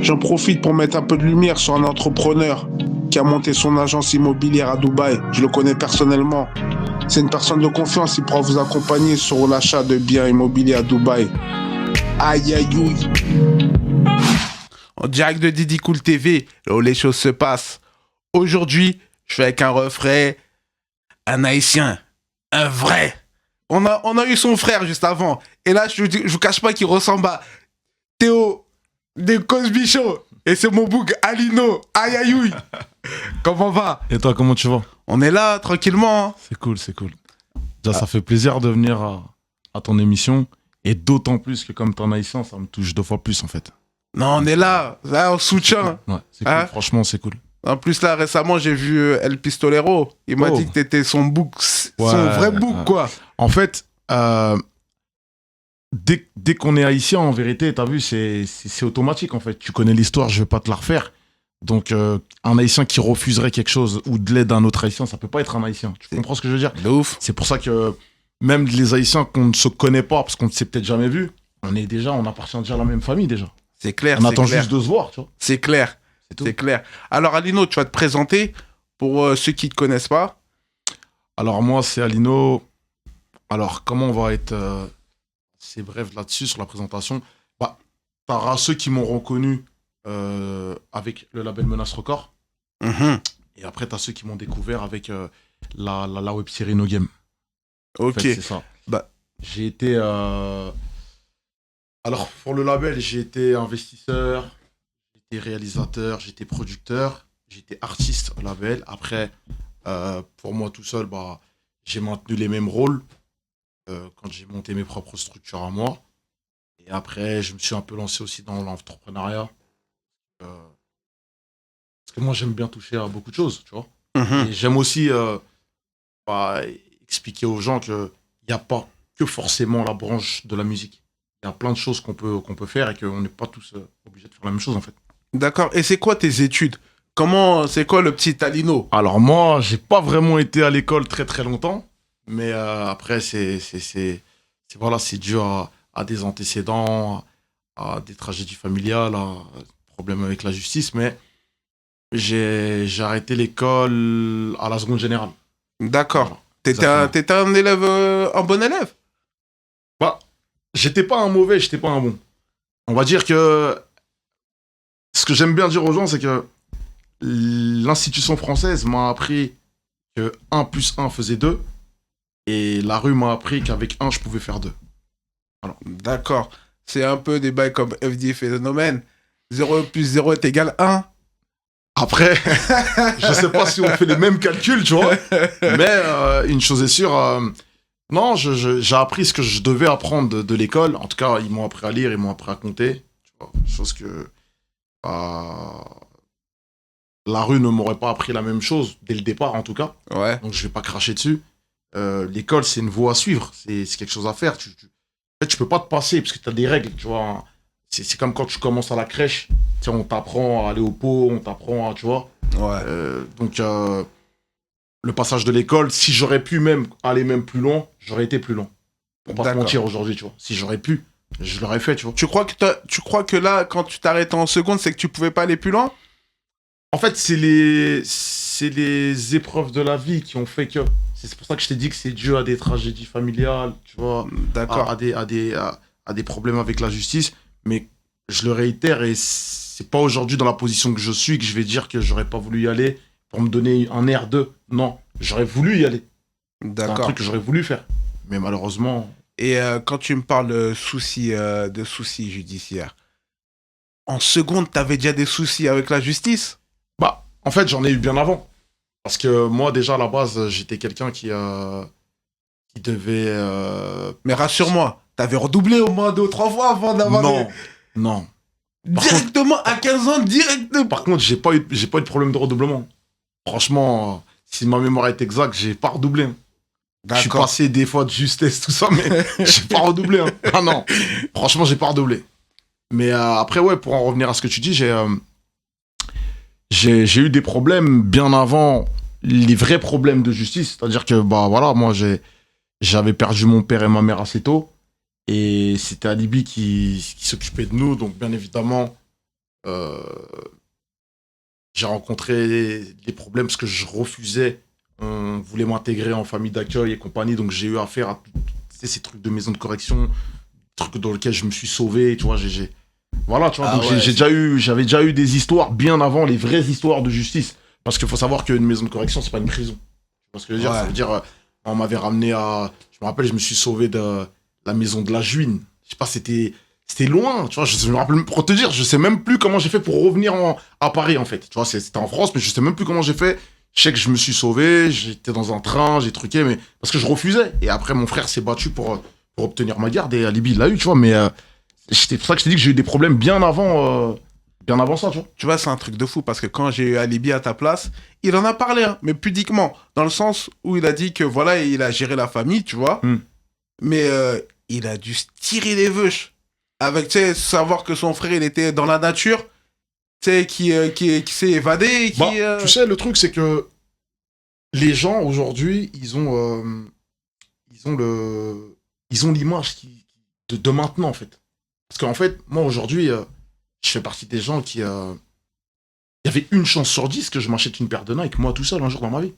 J'en profite pour mettre un peu de lumière sur un entrepreneur qui a monté son agence immobilière à Dubaï. Je le connais personnellement. C'est une personne de confiance, il pourra vous accompagner sur l'achat de biens immobiliers à Dubaï. Aïe aïe aïe. En direct de Didi Cool TV, là où les choses se passent. Aujourd'hui, je fais avec un refrain, un haïtien, un vrai. On a eu son frère juste avant. Et là, je vous cache pas qu'il ressemble à Théo de Cosby Show. Et c'est mon bouc Alino. Aïe aïe aïe. Comment va? Et toi, comment tu vas? On est là, tranquillement. C'est cool, c'est cool. Déjà, ça fait plaisir de venir à ton émission. Et d'autant plus que comme t'es en haïtien, ça me touche 2 fois plus, en fait. Non, on est là. Là, on soutient. Ouais, c'est cool. Franchement, c'est cool. En plus, là, récemment, j'ai vu El Pistolero. Il m'a dit que t'étais son bouc, son vrai bouc, quoi. En fait, dès qu'on est haïtien, en vérité, t'as vu, c'est automatique, en fait. Tu connais l'histoire, je vais pas te la refaire. Donc, un haïtien qui refuserait quelque chose ou de l'aide d'un autre haïtien, ça peut pas être un haïtien. Tu comprends ce que je veux dire? De ouf. C'est pour ça que même les haïtiens qu'on ne se connaît pas, parce qu'on ne s'est peut-être jamais vu, on appartient déjà à la même famille, déjà. C'est clair, on attend juste de se voir, tu vois. C'est clair. C'est clair. Alors, Alino, tu vas te présenter pour ceux qui ne te connaissent pas. Alors, moi, c'est Alino. Alors, comment on va être assez bref là-dessus, sur la présentation? Bah, t'auras ceux qui m'ont reconnu avec le label Menace Record. Et après, t'as ceux qui m'ont découvert avec la web série No Game. Ok. En fait, c'est ça. Bah. J'ai été... Alors, pour le label, j'ai été investisseur, j'ai été réalisateur, j'ai été producteur, j'ai été artiste au label. Après, pour moi tout seul, bah, j'ai maintenu les mêmes rôles quand j'ai monté mes propres structures à moi. Et après, je me suis un peu lancé aussi dans l'entrepreneuriat. Parce que moi, j'aime bien toucher à beaucoup de choses, tu vois. Et j'aime aussi expliquer aux gens qu'il n'y a pas que forcément la branche de la musique. Il y a plein de choses qu'on peut faire et qu'on n'est pas tous obligés de faire la même chose, en fait. D'accord. Et c'est quoi tes études? C'est quoi le petit Alino? Alors moi, j'ai pas vraiment été à l'école très très longtemps. Mais après, c'est dû à des antécédents, à des tragédies familiales, à des problèmes avec la justice. Mais j'ai arrêté l'école à la seconde générale. D'accord. Voilà. T'étais un élève, un bon élève? Bah, j'étais pas un mauvais, j'étais pas un bon. On va dire que ce que j'aime bien dire aux gens, c'est que l'institution française m'a appris que 1 plus 1 faisait 2. Et la rue m'a appris qu'avec 1, je pouvais faire 2. Alors. D'accord. C'est un peu des bails comme FD Phénomène. 0 plus 0 est égal 1. Après, je sais pas si on fait les mêmes calculs, tu vois. Mais une chose est sûre, non, j'ai appris ce que je devais apprendre de l'école. En tout cas, ils m'ont appris à lire, ils m'ont appris à compter. Tu vois, chose que la rue ne m'aurait pas appris la même chose, dès le départ en tout cas. Ouais. Donc je vais pas cracher dessus. L'école, c'est une voie à suivre, c'est quelque chose à faire. En fait, tu peux pas te passer parce que tu as des règles, tu vois. C'est comme quand tu commences à la crèche, tu sais, on t'apprend à aller au pot, on t'apprend à, tu vois. Ouais. Donc, le passage de l'école, si j'aurais pu même aller même plus loin, j'aurais été plus loin. Pour pas te mentir aujourd'hui, tu vois. Si j'aurais pu, je l'aurais fait, tu vois. Tu crois que là, quand tu t'arrêtes en seconde, c'est que tu pouvais pas aller plus loin? En fait, c'est les épreuves de la vie qui ont fait que... C'est pour ça que je t'ai dit que c'est dû à des tragédies familiales, tu vois. D'accord. À des problèmes avec la justice. Mais je le réitère, et c'est pas aujourd'hui dans la position que je suis que je vais dire que j'aurais pas voulu y aller pour me donner un air de... Non, j'aurais voulu y aller. D'accord. C'est un truc que j'aurais voulu faire. Mais malheureusement... Et quand tu me parles de soucis judiciaires, en seconde, t'avais déjà des soucis avec la justice? Bah, en fait, j'en ai eu bien avant. Parce que moi, déjà, à la base, j'étais quelqu'un qui devait... Mais rassure-moi, t'avais redoublé au moins 2 ou 3 fois avant d'avoir... Non. Directement, à 15 ans, directement. Par contre, j'ai pas eu de problème de redoublement. Franchement, si ma mémoire est exacte, j'ai pas redoublé. Je suis passé des fois de justesse, tout ça, mais j'ai pas redoublé. Ah non, franchement, j'ai pas redoublé. Mais après, ouais, pour en revenir à ce que tu dis, j'ai eu des problèmes bien avant les vrais problèmes de justice. C'est-à-dire que, bah voilà, moi, j'avais perdu mon père et ma mère assez tôt. Et c'était Alibi qui s'occupait de nous. Donc, bien évidemment, euh, j'ai rencontré des problèmes parce que je refusais. On voulait m'intégrer en famille d'accueil et compagnie, donc j'ai eu affaire à ces trucs de maison de correction, trucs dans lesquels je me suis sauvé, tu vois. Voilà, tu vois. Donc j'avais déjà eu des histoires bien avant les vraies histoires de justice. Parce qu'il faut savoir qu'une maison de correction, c'est pas une prison. Tu vois ce que je veux dire? Ça veut dire, on m'avait ramené à. Je me rappelle, je me suis sauvé de la maison de la Juine. Je sais pas, c'était loin, tu vois. Je me rappelle, pour te dire, je sais même plus comment j'ai fait pour revenir à Paris, en fait. Tu vois, c'était en France, mais je sais même plus comment j'ai fait. Je sais que je me suis sauvé, j'étais dans un train, j'ai truqué, mais parce que je refusais. Et après, mon frère s'est battu pour obtenir ma garde et Alibi, il l'a eu, tu vois. Mais c'est pour ça que je t'ai dit que j'ai eu des problèmes bien avant ça, tu vois. Tu vois, c'est un truc de fou parce que quand j'ai eu Alibi à ta place, il en a parlé, hein, mais pudiquement, dans le sens où il a dit que voilà, il a géré la famille, tu vois, mais il a dû se tirer les veuches avec, tu sais, savoir que son frère, il était dans la nature, tu sais, qui s'est évadé, Tu sais, le truc, c'est que les gens, aujourd'hui, ils ont l'image de maintenant, en fait. Parce qu'en fait, moi, aujourd'hui, je fais partie des gens qui... Il y avait une chance sur 10 que je m'achète une paire de Nike, moi, tout seul, un jour dans ma vie.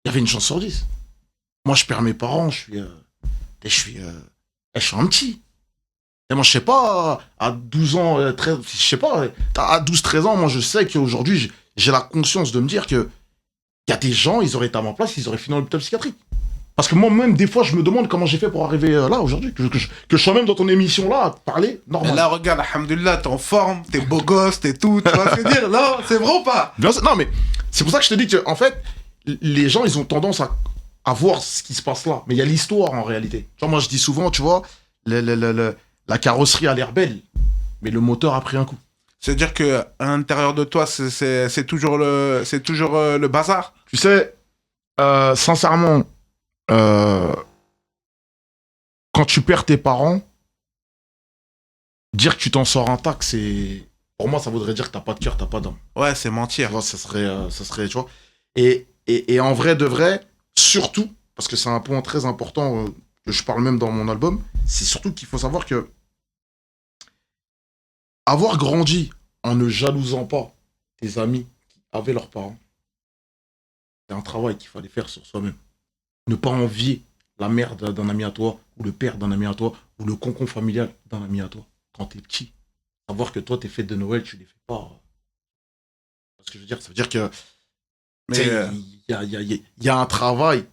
Il y avait une chance sur 10. Moi, je perds mes parents, je suis un petit. Et moi, je sais pas, à 12 ans, 13, je sais pas, à 12-13 ans, moi, je sais qu'aujourd'hui, j'ai la conscience de me dire que il y a des gens, ils auraient été à ma place, ils auraient fini dans l'hôpital psychiatrique. Parce que moi-même, des fois, je me demande comment j'ai fait pour arriver là, aujourd'hui. Que je sois même dans ton émission là, à parler normal. Mais là, regarde, alhamdoulilah, t'es en forme, t'es beau gosse, t'es tout, tu vois ce que je veux dire? Non, c'est vrai ou pas? Non, mais c'est pour ça que je te dis que, en fait, les gens, ils ont tendance à voir ce qui se passe là. Mais il y a l'histoire, en réalité. Genre, moi, je dis souvent, tu vois, la carrosserie a l'air belle, mais le moteur a pris un coup. C'est-à-dire qu'à l'intérieur de toi, c'est toujours le bazar. Tu sais, sincèrement, quand tu perds tes parents, dire que tu t'en sors intact, c'est... Pour moi, ça voudrait dire que t'as pas de cœur, t'as pas d'âme. Ouais, c'est mentir. Tu vois, ça serait, tu vois. Et en vrai de vrai, surtout, parce que c'est un point très important que je parle même dans mon album, c'est surtout qu'il faut savoir que avoir grandi en ne jalousant pas tes amis qui avaient leurs parents, c'est un travail qu'il fallait faire sur soi-même. Ne pas envier la mère d'un ami à toi, ou le père d'un ami à toi, ou le concon familial d'un ami à toi, quand t'es petit. Savoir que toi, tes fêtes de Noël, tu les fais pas. Ce que je veux dire, ça veut dire que il y a un travail.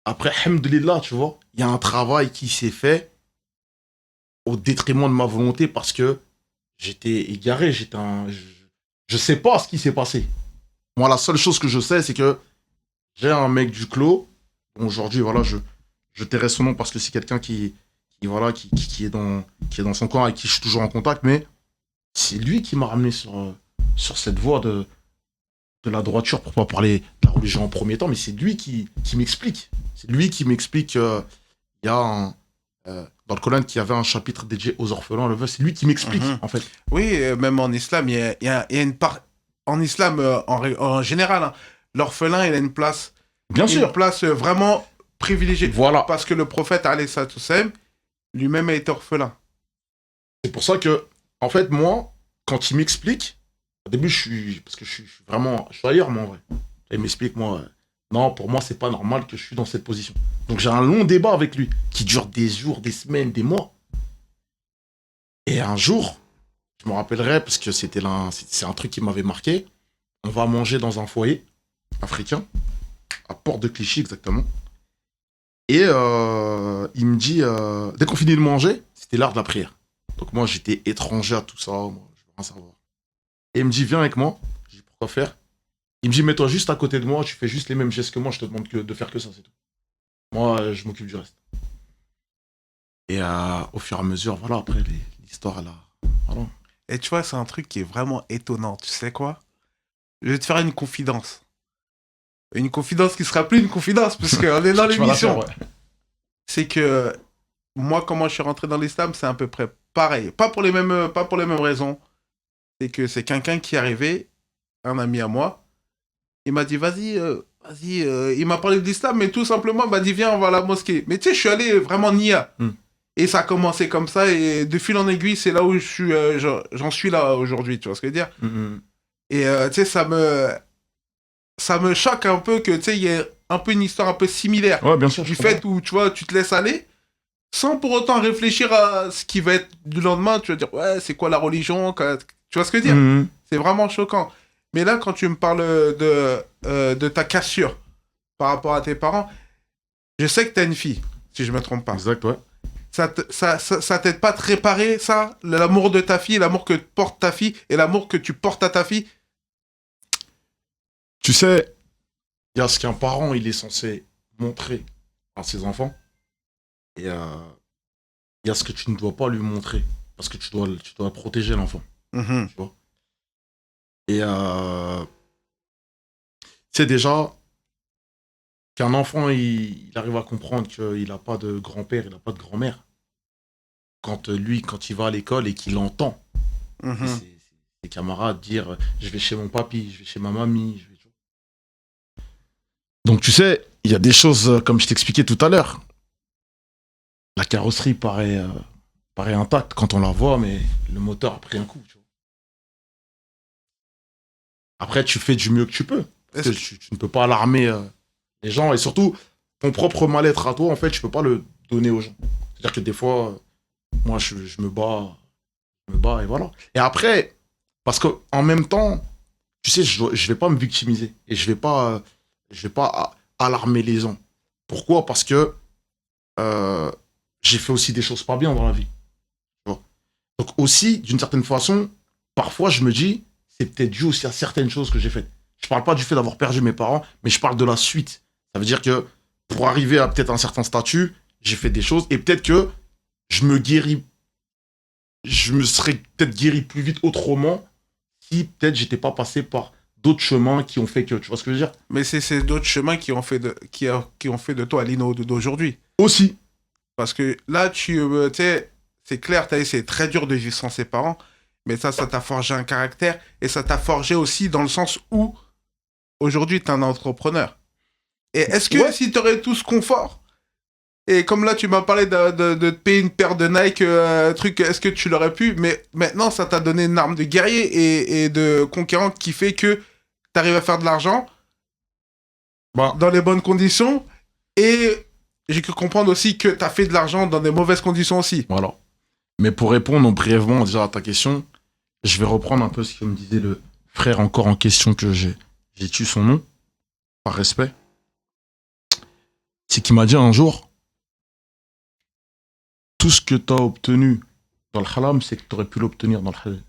Après, alhamdoulilah, tu vois, il y a un travail qui s'est fait au détriment de ma volonté parce que j'étais égaré, je sais pas ce qui s'est passé. Moi, la seule chose que je sais, c'est que j'ai un mec du clos. Aujourd'hui, voilà, je tairai son nom parce que c'est quelqu'un qui est dans son coin, avec qui je suis toujours en contact, mais c'est lui qui m'a ramené sur cette voie de la droiture, pour pas parler de la religion en premier temps, mais c'est lui qui m'explique. C'est lui qui m'explique qu'il y a dans le Coran, qu'il y avait un chapitre dédié aux orphelins, c'est lui qui m'explique, en fait. Oui, même en islam, il y a une part... En islam, en général, hein, l'orphelin, il a une place... Bien sûr. Une place vraiment privilégiée. Voilà. Parce que le prophète, alayhi salatu wassalam, lui-même a été orphelin. C'est pour ça que, en fait, moi, quand il m'explique, au début, parce que je suis ailleurs, moi, en vrai. Il m'explique, moi, non, pour moi, c'est pas normal que je suis dans cette position. Donc, j'ai un long débat avec lui, qui dure des jours, des semaines, des mois. Et un jour, je me rappellerai, parce que c'est un truc qui m'avait marqué, on va manger dans un foyer africain, à Porte de Clichy, exactement. Et il me dit, dès qu'on finit de manger, c'était l'heure de la prière. Donc moi, j'étais étranger à tout ça, moi, je veux rien savoir. Et il me dit, viens avec moi. Je dis, pourquoi faire? Il me dit, mets-toi juste à côté de moi, tu fais juste les mêmes gestes que moi, je te demande de faire que ça, c'est tout. Moi, je m'occupe du reste. Et au fur et à mesure, voilà, après, l'histoire, là, voilà. Et tu vois, c'est un truc qui est vraiment étonnant. Tu sais quoi? Je vais te faire une confidence. Une confidence qui sera plus une confidence, parce qu'on est dans l'émission. Ouais. C'est que moi, comment je suis rentré dans l'islam, c'est à peu près pareil. Pas pour les mêmes raisons. C'est que c'est quelqu'un qui est arrivé, un ami à moi, il m'a dit, vas-y, il m'a parlé de l'islam, mais tout simplement, il m'a dit, viens, on va à la mosquée. Mais tu sais, je suis allé vraiment nia. Et ça a commencé comme ça, et de fil en aiguille, c'est là où j'en suis là aujourd'hui, tu vois ce que je veux dire? Et tu sais, ça me choque un peu que, tu sais, il y ait un peu une histoire un peu similaire. Ouais, bien sûr. Du fait où, tu vois, tu te laisses aller, sans pour autant réfléchir à ce qui va être du lendemain. Tu vas dire, ouais, c'est quoi la religion? Tu vois ce que je veux dire? C'est vraiment choquant. Mais là, quand tu me parles de ta cassure par rapport à tes parents, je sais que t'as une fille, si je me trompe pas. Exact, ouais. Ça t'aide pas de réparer ça? L'amour de ta fille, l'amour que porte ta fille et l'amour que tu portes à ta fille? Tu sais, il y a ce qu'un parent il est censé montrer à ses enfants, et il y a ce que tu ne dois pas lui montrer, parce que tu dois protéger l'enfant. Tu vois. Et c'est déjà qu'un enfant il arrive à comprendre qu'il n'a pas de grand-père, il n'a pas de grand-mère. Quand il va à l'école et qu'il entend ses camarades dire je vais chez mon papy, je vais chez ma mamie. Donc tu sais, il y a des choses, comme je t'expliquais tout à l'heure. La carrosserie paraît intacte quand on la voit, mais le moteur a pris un coup. Tu vois. Après, tu fais du mieux que tu peux. Parce que tu ne peux pas alarmer les gens. Et surtout, ton propre mal-être à toi, en fait, tu peux pas le donner aux gens. C'est-à-dire que des fois, moi, je me bats et voilà. Et après, parce qu'en même temps, tu sais, je vais pas me victimiser. Et je vais pas alarmer les gens. Pourquoi? Parce que j'ai fait aussi des choses pas bien dans la vie. Tu vois. Donc aussi, d'une certaine façon, parfois je me dis, c'est peut-être dû aussi à certaines choses que j'ai faites. Je parle pas du fait d'avoir perdu mes parents, mais je parle de la suite. Ça veut dire que pour arriver à peut-être un certain statut, j'ai fait des choses et peut-être que je me serais peut-être guéri plus vite autrement si peut-être j'étais pas passé par d'autres chemins qui ont fait que, tu vois ce que je veux dire? Mais c'est ces d'autres chemins qui ont fait de toi Lino d'aujourd'hui. Aussi. Parce que là, tu sais, c'est clair, c'est très dur de vivre sans ses parents, mais ça t'a forgé un caractère, et ça t'a forgé aussi dans le sens où, aujourd'hui, t'es un entrepreneur. Et est-ce que si t'aurais tout ce confort, et comme là, tu m'as parlé de te payer une paire de Nike, truc, est-ce que tu l'aurais pu? Mais maintenant, ça t'a donné une arme de guerrier et de conquérant qui fait que t'arrives à faire de l'argent dans les bonnes conditions, et j'ai cru comprendre aussi que t'as fait de l'argent dans des mauvaises conditions aussi. Voilà. Mais pour répondre brièvement déjà à ta question, je vais reprendre un peu ce que me disait le frère encore en question que j'ai tué son nom, par respect. C'est qu'il m'a dit un jour, tout ce que tu as obtenu dans le haram, c'est que tu aurais pu l'obtenir dans le halal.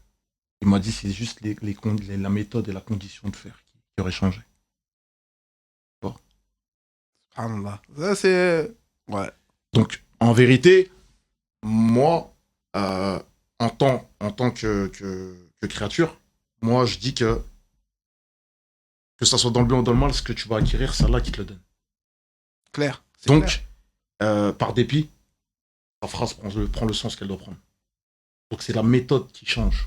Il m'a dit, c'est juste la méthode et la condition de faire qui auraient changé. Bon. Ça, c'est... Ouais. Donc, en vérité, moi, en tant que créature, moi, je dis que ça soit dans le bien ou dans le mal, ce que tu vas acquérir, c'est Allah qui te le donne. Clair. Donc, par dépit, la phrase prend le sens qu'elle doit prendre. Donc, c'est la méthode qui change.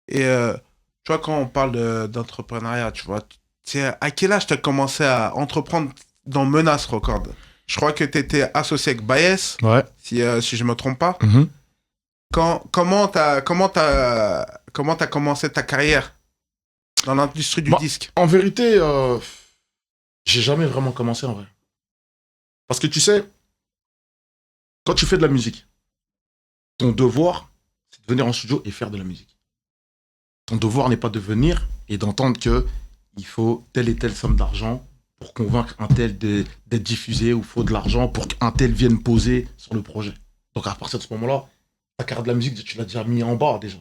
Et tu vois, quand on parle d'entrepreneuriat, tu vois, à quel âge tu as commencé à entreprendre dans Menace Record? Je crois que tu étais associé avec Baez, si je ne me trompe pas. Comment t'as commencé ta carrière dans l'industrie du disque? En vérité, j'ai jamais vraiment commencé en vrai. Parce que tu sais, quand tu fais de la musique, ton devoir, c'est de venir en studio et faire de la musique. Ton devoir n'est pas de venir et d'entendre qu'il faut telle et telle somme d'argent pour convaincre un tel d'être diffusé, ou il faut de l'argent pour qu'un tel vienne poser sur le projet. Donc à partir de ce moment-là, ta carrière de la musique, tu l'as déjà mis en bas déjà.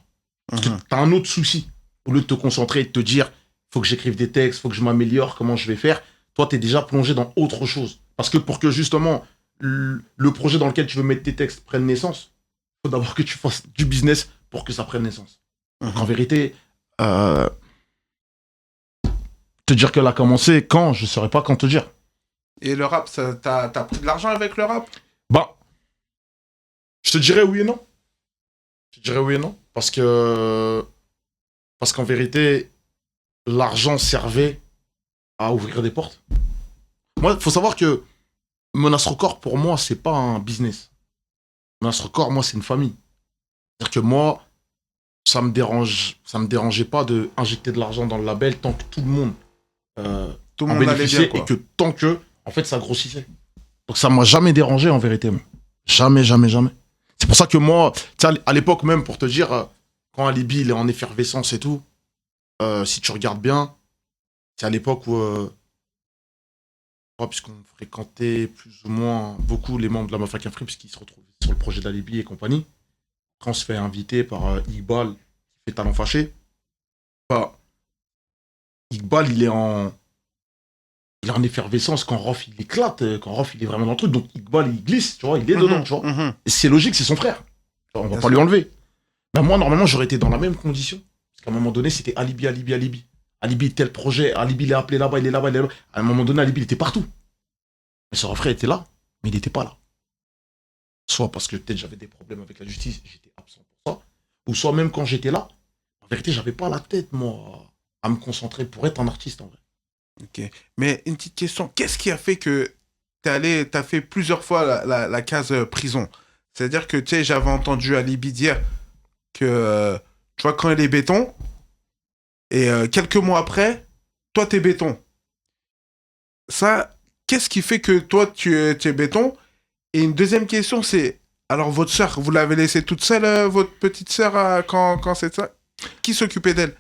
Parce que t'as un autre souci. Au lieu de te concentrer et de te dire, faut que j'écrive des textes, faut que je m'améliore, comment je vais faire, toi t'es déjà plongé dans autre chose. Parce que pour que justement le projet dans lequel tu veux mettre tes textes prenne naissance, il faut d'abord que tu fasses du business pour que ça prenne naissance. Donc en vérité, te dire qu'elle a commencé quand, je ne saurais pas quand te dire. Et le rap, t'as pris de l'argent avec le rap? Bah, je te dirais oui et non. Parce qu'en vérité, l'argent servait à ouvrir des portes. Moi, il faut savoir que Menace Record, pour moi, c'est pas un business. Menace Record, moi, c'est une famille. C'est-à-dire que moi, ça me dérangeait pas de injecter de l'argent dans le label tant que tout le monde en bénéficiait et que tant que, en fait, ça grossissait. Donc ça m'a jamais dérangé, en vérité. Moi. Jamais, jamais, jamais. C'est pour ça que moi, à l'époque même, pour te dire, quand Alibi, il est en effervescence et tout, si tu regardes bien, c'est à l'époque où, puisqu'on fréquentait plus ou moins beaucoup les membres de la Mafia Cafri, puisqu'ils se retrouvaient sur le projet d'Alibi et compagnie. Quand on se fait inviter par Iqbal, qui fait Talent Fâché, Iqbal, il est en effervescence quand Rof, il éclate, quand Rof, il est vraiment dans le truc. Donc Iqbal, il glisse, tu vois, il est dedans, tu vois. Et c'est logique, c'est son frère. On va pas lui enlever. Mais moi, normalement, j'aurais été dans la même condition. Parce qu'à un moment donné, c'était Alibi, Alibi, Alibi. Alibi, tel projet, Alibi, il est appelé là-bas, il est là-bas, il est là-bas. À un moment donné, Alibi, il était partout. Mais son frère était là, mais il n'était pas là. Soit parce que peut-être j'avais des problèmes avec la justice, j'étais absent pour ça. Ou soit même quand j'étais là, en vérité, j'avais pas la tête, moi, à me concentrer pour être un artiste, en vrai. Ok. Mais une petite question, qu'est-ce qui a fait que t'as fait plusieurs fois la case prison? C'est-à-dire que, tu sais, j'avais entendu Alibi dire que, tu vois, quand il est béton, et quelques mois après, toi, t'es béton. Ça, qu'est-ce qui fait que toi, tu es béton? Et une deuxième question, c'est, alors votre sœur, vous l'avez laissée toute seule, votre petite sœur, quand c'est ça? Qui s'occupait d'elle?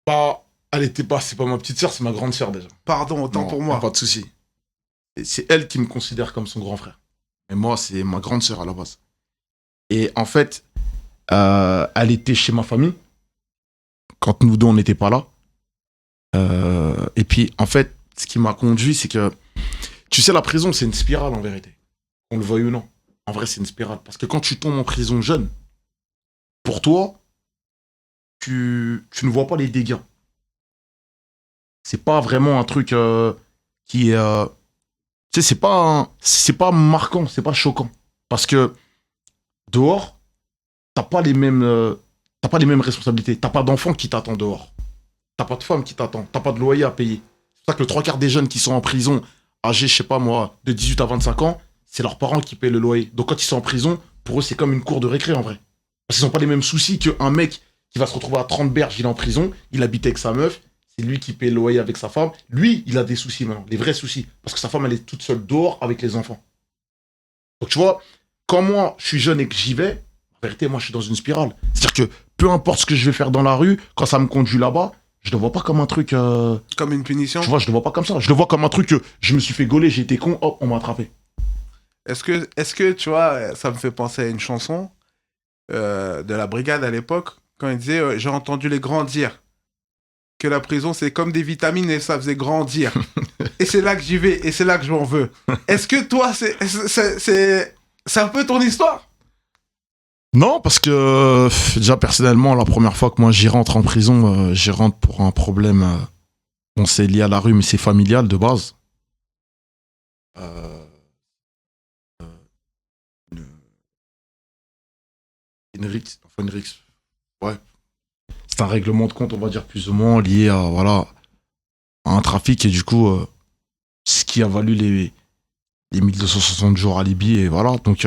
Bah, elle était pas, c'est pas ma petite sœur, c'est ma grande sœur déjà. Pardon, autant Non, pour moi. Pas de souci. C'est elle qui me considère comme son grand frère. Mais moi, c'est ma grande sœur à la base. Et en fait, elle était chez ma famille quand nous deux on n'était pas là. Et puis, en fait, ce qui m'a conduit, c'est que, tu sais, la prison, c'est une spirale en vérité. On le veuille ou non. En vrai, c'est une spirale. Parce que quand tu tombes en prison jeune, pour toi, tu ne vois pas les dégâts. C'est pas vraiment un truc qui est... tu sais, c'est pas marquant, c'est pas choquant. Parce que dehors, t'as pas les mêmes responsabilités. T'as pas d'enfant qui t'attend dehors. T'as pas de femme qui t'attend. T'as pas de loyer à payer. C'est pour ça que le 3/4 des jeunes qui sont en prison, âgés, je sais pas moi, de 18 à 25 ans, c'est leurs parents qui payent le loyer. Donc quand ils sont en prison, pour eux, c'est comme une cour de récré en vrai. Parce qu'ils n'ont pas les mêmes soucis qu'un mec qui va se retrouver à 30 berges, il est en prison, il habite avec sa meuf, c'est lui qui paye le loyer avec sa femme. Lui, il a des soucis maintenant, des vrais soucis. Parce que sa femme, elle est toute seule dehors avec les enfants. Donc tu vois, quand moi, je suis jeune et que j'y vais, en vérité, moi, je suis dans une spirale. C'est-à-dire que peu importe ce que je vais faire dans la rue, quand ça me conduit là-bas, je le vois pas comme un truc... Comme une punition? Tu vois, je le vois pas comme ça. Je le vois comme un truc que je me suis fait gauler, j'ai été con, hop, on m'a attrapé. Est-ce que, tu vois, ça me fait penser à une chanson de la Brigade à l'époque, quand il disait j'ai entendu les grands dire que la prison, c'est comme des vitamines et ça faisait grandir. Et c'est là que j'y vais, et c'est là que je m'en veux. Est-ce que toi, c'est un peu ton histoire? Non, parce que déjà personnellement, la première fois que moi j'y rentre en prison, j'y rentre pour un problème. Bon, c'est lié à la rue, mais c'est familial de base. Une rixe, enfin une rixe. Ouais. C'est un règlement de compte, on va dire plus ou moins lié à voilà à un trafic et du coup, ce qui a valu les 1260 jours à Libye et voilà. Donc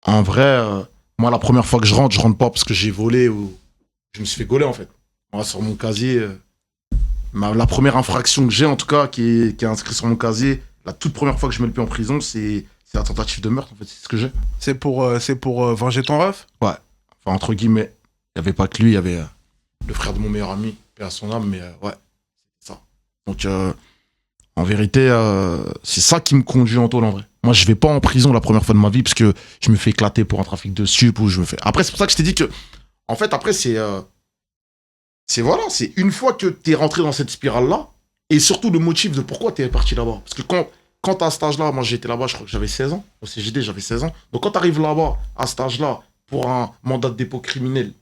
en vrai. Moi, la première fois que je rentre pas parce que j'ai volé ou je me suis fait gauler en fait. Moi, sur mon casier, la première infraction que j'ai en tout cas, qui est inscrite sur mon casier, la toute première fois que je mets le pied en prison, c'est la tentative de meurtre en fait, c'est ce que j'ai. C'est pour venger ton ref? Ouais. Enfin, entre guillemets, il n'y avait pas que lui, il y avait le frère de mon meilleur ami, paix à son âme, mais ouais, c'est ça. Donc, en vérité, c'est ça qui me conduit en tôle en vrai. Moi, je vais pas en prison la première fois de ma vie parce que je me fais éclater pour un trafic de stup ou je me fais. Après, c'est pour ça que je t'ai dit que, en fait, après, c'est voilà, c'est une fois que t'es rentré dans cette spirale-là et surtout le motif de pourquoi t'es parti là-bas. Parce que quand t'as à cet âge-là, moi j'étais là-bas, je crois que j'avais 16 ans. Au CGD, j'avais 16 ans. Donc quand t'arrives là-bas, à cet âge-là, pour un mandat de dépôt criminel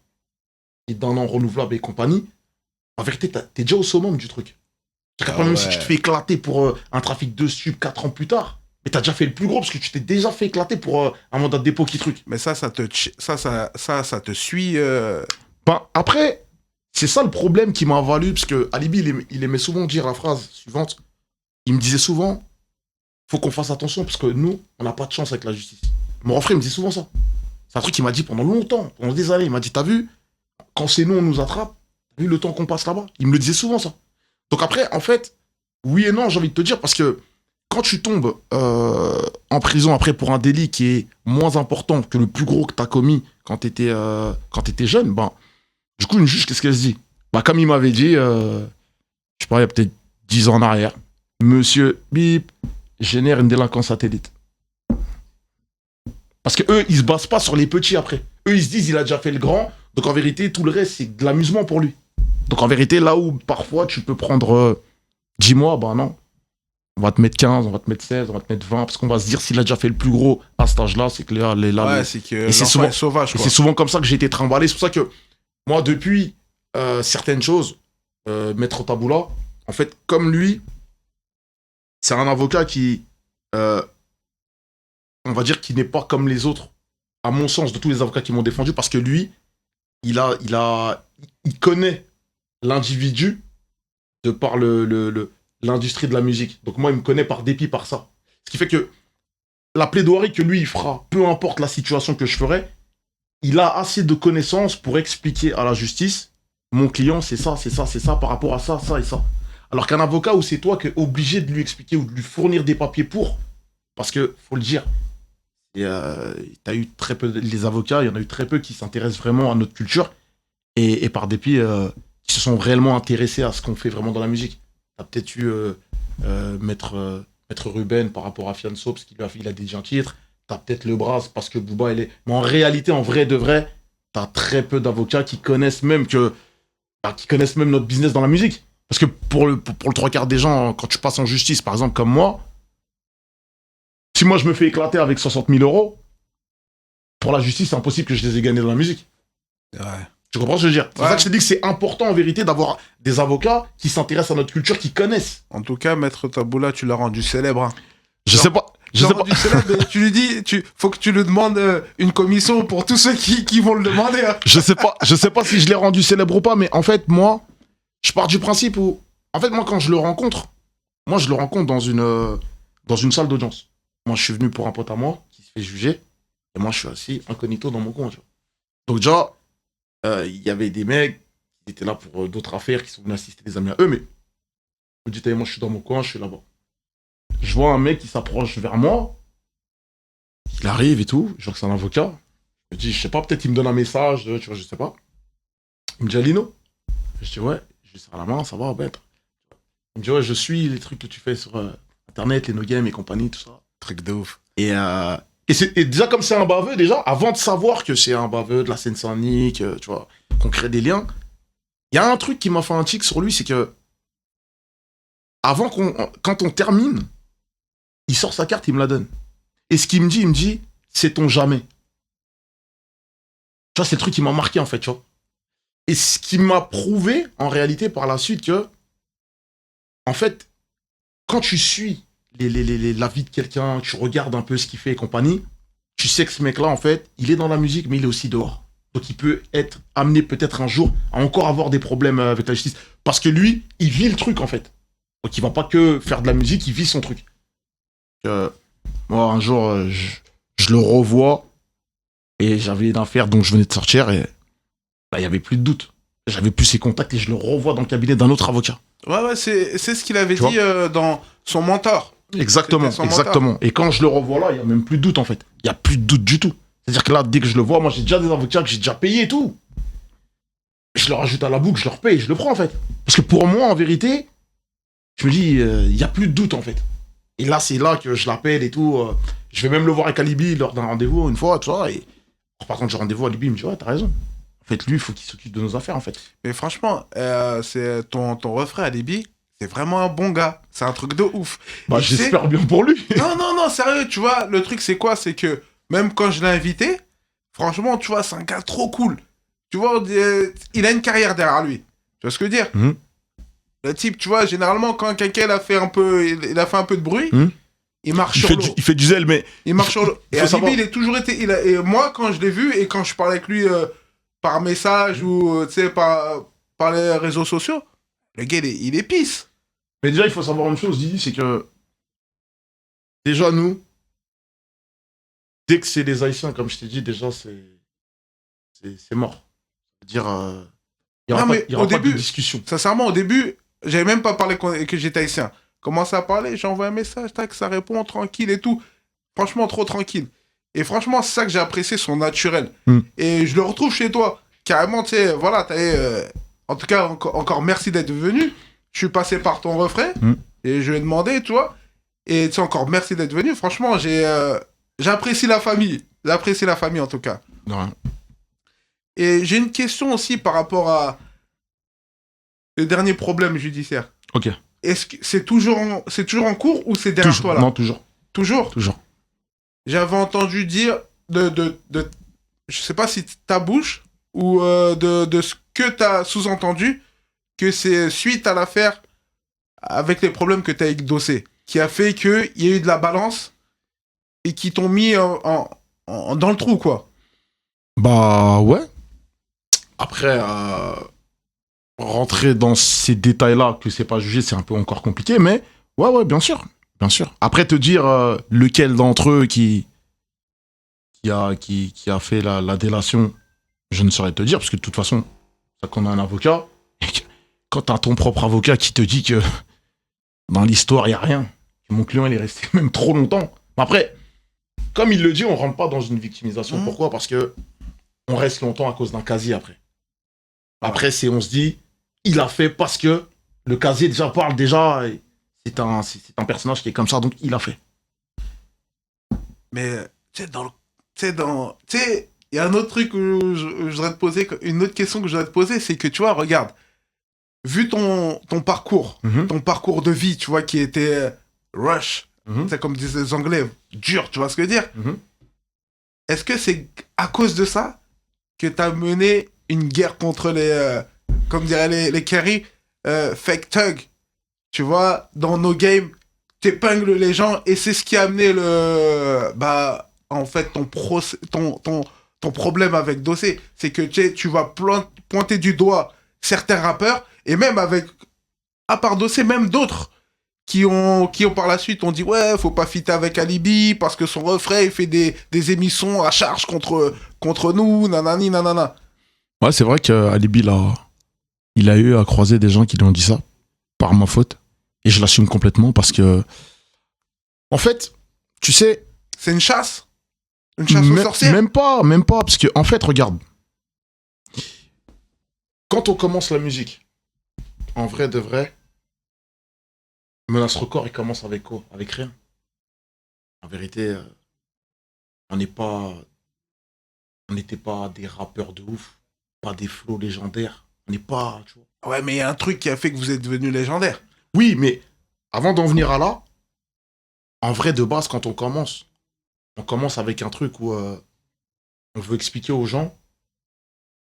et d'un an renouvelable et compagnie, en vérité, t'es déjà au summum du truc. C'est-à-dire que même si tu te fais éclater pour un trafic de stup 4 ans plus tard, mais t'as déjà fait le plus gros parce que tu t'es déjà fait éclater pour un mandat de dépôt qui truc. Mais ça te suit. Ben, après, c'est ça le problème qui m'a valu parce que Alibi, il aimait souvent dire la phrase suivante. Il me disait souvent, faut qu'on fasse attention parce que nous, on n'a pas de chance avec la justice. Mon frère me dit souvent ça. C'est un truc qu'il m'a dit pendant longtemps, pendant des années. Il m'a dit, t'as vu, quand c'est nous, on nous attrape, t'as vu le temps qu'on passe là-bas. Il me le disait souvent, ça. Donc après, en fait, oui et non, j'ai envie de te dire, parce que quand tu tombes en prison après pour un délit qui est moins important que le plus gros que t'as commis quand t'étais jeune, ben, du coup, une juge, qu'est-ce qu'elle se dit? Bah, comme il m'avait dit, je sais pas, il y a peut-être 10 ans en arrière, monsieur Bip génère une délinquance satellite. Parce que eux, ils se basent pas sur les petits après. Eux, ils se disent, il a déjà fait le grand, donc en vérité, tout le reste, c'est de l'amusement pour lui. Donc en vérité, là où parfois tu peux prendre 10 mois, bah non. On va te mettre 15, on va te mettre 16, on va te mettre 20, parce qu'on va se dire, s'il a déjà fait le plus gros à cet âge-là, c'est que là, c'est que et c'est souvent est sauvage, et quoi. c'est souvent comme ça que j'ai été trimballé. C'est pour ça que moi, depuis certaines choses, Maître Taboula, en fait, comme lui, c'est un avocat qui, on va dire, qui n'est pas comme les autres, à mon sens, de tous les avocats qui m'ont défendu, parce que lui, il connaît l'individu de par l'industrie de la musique. Donc moi, il me connaît par dépit, par ça. Ce qui fait que la plaidoirie que lui, il fera, peu importe la situation que je ferai, il a assez de connaissances pour expliquer à la justice, mon client, c'est ça, par rapport à ça, ça et ça. Alors qu'un avocat où c'est toi qui es obligé de lui expliquer ou de lui fournir des papiers pour, parce que, faut le dire, t'as eu très peu, les avocats, il y en a eu très peu qui s'intéressent vraiment à notre culture et par dépit, qui se sont réellement intéressés à ce qu'on fait vraiment dans la musique. T'as peut-être eu Maître Ruben par rapport à Fianso, parce qu'il a déjà un titre. T'as peut-être le Braz parce que Booba, il est. Mais en réalité, en vrai de vrai, t'as très peu d'avocats qui connaissent même notre business dans la musique. Parce que pour le 3/4 des gens, quand tu passes en justice, par exemple, comme moi, si moi je me fais éclater avec 60 000 euros, pour la justice, c'est impossible que je les ai gagnés dans la musique. Ouais. Tu comprends ce que je veux dire? C'est pour ça que je te dis que c'est important en vérité d'avoir des avocats qui s'intéressent à notre culture, qui connaissent. En tout cas, Maître Taboula, tu l'as rendu célèbre. Hein. Je sais pas. Rendu célèbre, et tu lui dis, faut que tu lui demandes une commission pour tous ceux qui vont le demander. Hein. Je sais pas si je l'ai rendu célèbre ou pas, mais en fait, moi, je pars du principe où, en fait, moi, quand je le rencontre dans une salle d'audience. Moi, je suis venu pour un pote à moi qui se fait juger, et moi, je suis assis incognito dans mon coin. Tu vois. Donc déjà, il y avait des mecs qui étaient là pour d'autres affaires, qui sont venus assister des amis à eux, mais je me dis, moi, je suis dans mon coin, je suis là-bas. Je vois un mec qui s'approche vers moi, il arrive et tout, je vois que c'est un avocat. Je me dis, je sais pas, peut-être il me donne un message, tu vois, je sais pas. Il me dit, Alino. Je dis, ouais, je lui serre la main, ça va, bête. Il me dit, ouais, je suis les trucs que tu fais sur Internet, les no games et compagnie, tout ça. Truc de ouf. Et déjà, comme c'est un baveux, déjà, avant de savoir que c'est un baveux de la Seine-Saint-Denis, tu vois, qu'on crée des liens, il y a un truc qui m'a fait un tic sur lui, c'est que quand on termine, il sort sa carte, il me la donne. Et ce qu'il me dit, sait-on jamais. Tu vois, c'est le truc qui m'a marqué, en fait, tu vois. Et ce qui m'a prouvé, en réalité, par la suite, que, en fait, quand tu suis la vie de quelqu'un, tu regardes un peu ce qu'il fait et compagnie, tu sais que ce mec-là, en fait, il est dans la musique, mais il est aussi dehors. Donc il peut être amené peut-être un jour à encore avoir des problèmes avec la justice. Parce que lui, il vit le truc, en fait. Donc il va pas que faire de la musique, il vit son truc. Moi, un jour, je le revois, et j'avais une affaire dont je venais de sortir, et là, il n'y avait plus de doute. J'avais plus ses contacts, et je le revois dans le cabinet d'un autre avocat. Ouais, c'est ce qu'il avait dit dans son mentor. Exactement. Et quand je le revois là, il n'y a même plus de doute, en fait. Il n'y a plus de doute du tout. C'est-à-dire que là, dès que je le vois, moi, j'ai déjà des avocats que j'ai déjà payés et tout. Je le rajoute à la boucle, je le repaye, je le prends, en fait. Parce que pour moi, en vérité, je me dis, il n'y a plus de doute, en fait. Et là, c'est là que je l'appelle et tout. Je vais même le voir avec Alibi lors d'un rendez-vous une fois, tout ça. Et par contre, j'ai rendez-vous à Alibi, il me dit, ouais, t'as raison. En fait, lui, il faut qu'il s'occupe de nos affaires, en fait. Mais franchement, c'est ton refrain Alibi, c'est vraiment un bon gars. C'est un truc de ouf. Bah, j'espère bien pour lui. Non, sérieux, tu vois, le truc, c'est quoi? C'est que même quand je l'ai invité, franchement, tu vois, c'est un gars trop cool. Tu vois, il a une carrière derrière lui. Tu vois ce que je veux dire? Le type, tu vois, généralement, quand quelqu'un il a fait un peu de bruit, il marche sur l'eau. Il fait du zèle, mais... Il marche sur l'eau. Et Alibi, il a toujours été... Et moi, quand je l'ai vu, et quand je parlais avec lui par message ou, tu sais, par les réseaux sociaux, le gars, il est pisse. Mais déjà, il faut savoir une chose, Didi, c'est que Déjà, nous, dès que c'est les Haïtiens, comme je t'ai dit, déjà, c'est mort. C'est-à-dire, il n'y aura, Non, mais y aura au pas début, de discussion. sincèrement, au début, j'avais même pas parlé que j'étais haïtien. Commence à parler, j'envoie un message, tac, ça répond, tranquille et tout. Franchement, trop tranquille. Et franchement, c'est ça que j'ai apprécié, son naturel. Et je le retrouve chez toi. Carrément, tu sais, voilà, en tout cas, encore merci d'être venu. Je suis passé par ton refrain et je lui ai demandé, tu vois. Et tu sais, encore merci d'être venu. Franchement, j'apprécie la famille. J'apprécie la famille, en tout cas. Ouais. Et j'ai une question aussi par rapport à le dernier problème judiciaire. Ok. Est-ce que c'est toujours en cours ou c'est derrière toi là? Non, toujours. Toujours. J'avais entendu dire je sais pas si ta bouche ou de ce que tu as sous-entendu que c'est suite à l'affaire avec les problèmes que tu as avec Dossé qui a fait qu'il y a eu de la balance et qui t'ont mis dans le trou, quoi. Bah ouais. Après, rentrer dans ces détails-là, que c'est pas jugé, c'est un peu encore compliqué, mais ouais, bien sûr. Après, te dire lequel d'entre eux qui a fait la délation, je ne saurais te dire, parce que de toute façon, ça qu'on a un avocat, et quand t'as ton propre avocat qui te dit que dans l'histoire, il n'y a rien, que mon client il est resté même trop longtemps. Après, comme il le dit, on rentre pas dans une victimisation. Pourquoi ? Parce que on reste longtemps à cause d'un casier après. Après, on se dit, il a fait parce que le casier déjà parle déjà, c'est un personnage qui est comme ça, donc il a fait. Mais, tu sais, il y a un autre truc où je voudrais te poser, une autre question que je voudrais te poser, c'est que, tu vois, regarde, vu ton parcours, ton parcours de vie, tu vois, qui était rush, c'est comme disaient les Anglais, dur, tu vois ce que je veux dire? Est-ce que c'est à cause de ça que tu as mené une guerre contre comme diraient les Kerry, fake thug? Tu vois, dans nos games, t'épingles les gens et c'est ce qui a amené en fait, ton problème avec Dossé. C'est que tu vas pointer du doigt certains rappeurs et même à part Dossé, même d'autres qui ont par la suite ont dit ouais, faut pas fitter avec Alibi parce que son refrain il fait des émissions à charge contre nous, nanani, nanana. Ouais, c'est vrai qu'Alibi, il a eu à croiser des gens qui lui ont dit ça, par ma faute. Et je l'assume complètement parce que, en fait, tu sais... C'est une chasse? Une chasse aux sorcières? Même pas, parce que, en fait, regarde. Quand on commence la musique, en vrai de vrai, Menace Record, il commence avec quoi? Avec rien. En vérité, on n'était pas des rappeurs de ouf, pas des flows légendaires. On n'est pas, tu vois. Ouais, mais il y a un truc qui a fait que vous êtes devenu légendaire. Oui, mais avant d'en venir à là, en vrai, de base, quand on commence avec un truc où on veut expliquer aux gens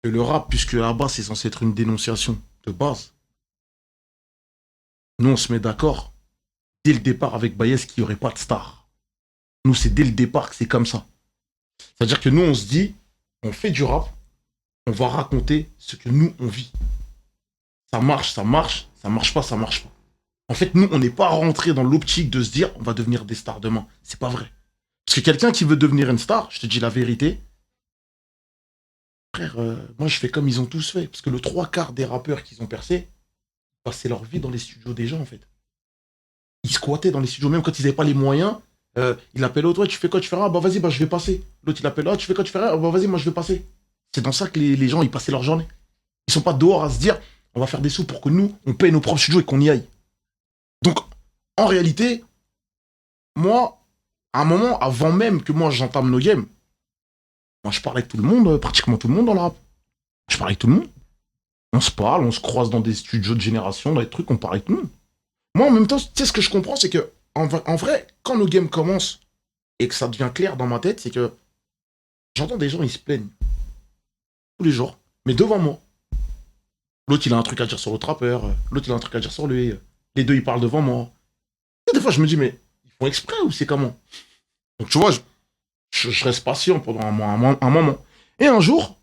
que le rap, puisque là-bas, c'est censé être une dénonciation de base. Nous, on se met d'accord dès le départ avec Baez qu'il n'y aurait pas de star. Nous, c'est dès le départ que c'est comme ça. C'est-à-dire que nous, on se dit, on fait du rap, on va raconter ce que nous, on vit. Ça marche pas. En fait, nous, on n'est pas rentré dans l'optique de se dire on va devenir des stars demain. C'est pas vrai. Parce que quelqu'un qui veut devenir une star, je te dis la vérité, frère, moi je fais comme ils ont tous fait. Parce que le 3/4 des rappeurs qui ont percé, passaient leur vie dans les studios des gens, en fait. Ils squattaient dans les studios, même quand ils n'avaient pas les moyens. Il appelle l'autre, ouais, tu fais quoi, tu fais rien, bah vas-y, bah je vais passer. L'autre il appelle, ah, tu fais quoi, tu fais rien, bah vas-y, moi je vais passer. C'est dans ça que les gens ils passaient leur journée. Ils sont pas dehors à se dire on va faire des sous pour que nous on paye nos propres studios et qu'on y aille. Donc en réalité, moi, à un moment, avant même que moi j'entame nos games, moi je parlais avec tout le monde, pratiquement tout le monde dans le rap. Je parlais avec tout le monde. On se parle, on se croise dans des studios de génération, dans des trucs, on parle avec tout le monde. Moi en même temps, tu sais ce que je comprends, c'est que en vrai, quand nos games commencent et que ça devient clair dans ma tête, c'est que j'entends des gens, ils se plaignent. Tous les jours. Mais devant moi. L'autre, il a un truc à dire sur l'autre rappeur. L'autre, il a un truc à dire sur lui. Les deux, ils parlent devant moi. Et des fois, je me dis, mais ils font exprès ou c'est comment? Donc, tu vois, je reste patient pendant un moment. Et un jour,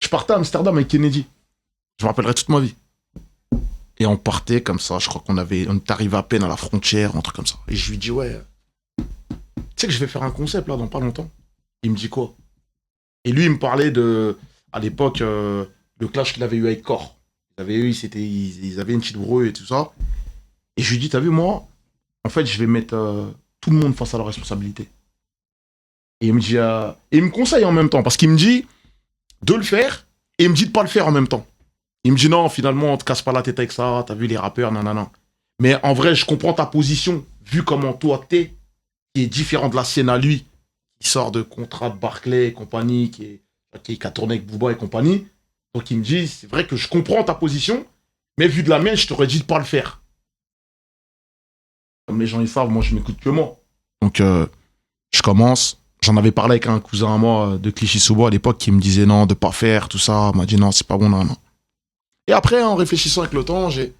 je partais à Amsterdam avec Kennedy. Je me rappellerai toute ma vie. Et on partait comme ça. Je crois on est arrivé à peine à la frontière, un truc comme ça. Et je lui dis, ouais, sais que je vais faire un concept là dans pas longtemps. Il me dit quoi? Et lui, il me parlait de, à l'époque, le clash qu'il avait eu avec Core. Ils avaient une petite brouille et tout ça. Et je lui dis, t'as vu, moi, en fait, je vais mettre tout le monde face à leurs responsabilités. Et il me dit, et il me conseille en même temps, parce qu'il me dit de le faire, et il me dit de pas le faire en même temps. Il me dit, non, finalement, on te casse pas la tête avec ça, t'as vu les rappeurs, nanana. Mais en vrai, je comprends ta position, vu comment toi t'es, qui est différent de la sienne à lui, qui sort de contrat de Barclay et compagnie, qui a tourné avec Booba et compagnie. Donc il me dit, c'est vrai que je comprends ta position, mais vu de la mienne, je t'aurais dit de pas le faire. Comme les gens ils savent, moi je m'écoute que moi. Donc je commence. J'en avais parlé avec un cousin à moi de Clichy-sous-Bois à l'époque qui me disait non, de pas faire, tout ça. Il m'a dit non, c'est pas bon, non, non. Et après, en réfléchissant avec le temps, j'ai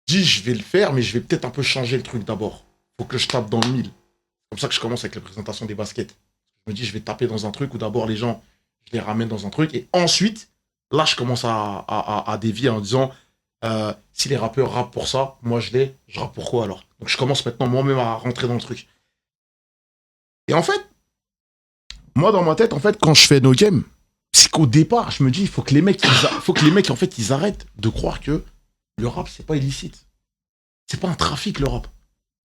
dit je vais le faire, mais je vais peut-être un peu changer le truc d'abord. Faut que je tape dans le mille. C'est comme ça que je commence avec les présentations des baskets. Je me dis je vais taper dans un truc où d'abord les gens, je les ramène dans un truc. Et ensuite, là, je commence à dévier en disant si les rappeurs rappent pour ça, moi je rappe pour quoi alors? Donc je commence maintenant moi-même à rentrer dans le truc. Et en fait, moi dans ma tête, en fait, quand je fais No Game, c'est qu'au départ, je me dis, il faut que les mecs, en fait, ils arrêtent de croire que le rap, c'est pas illicite. C'est pas un trafic, le rap.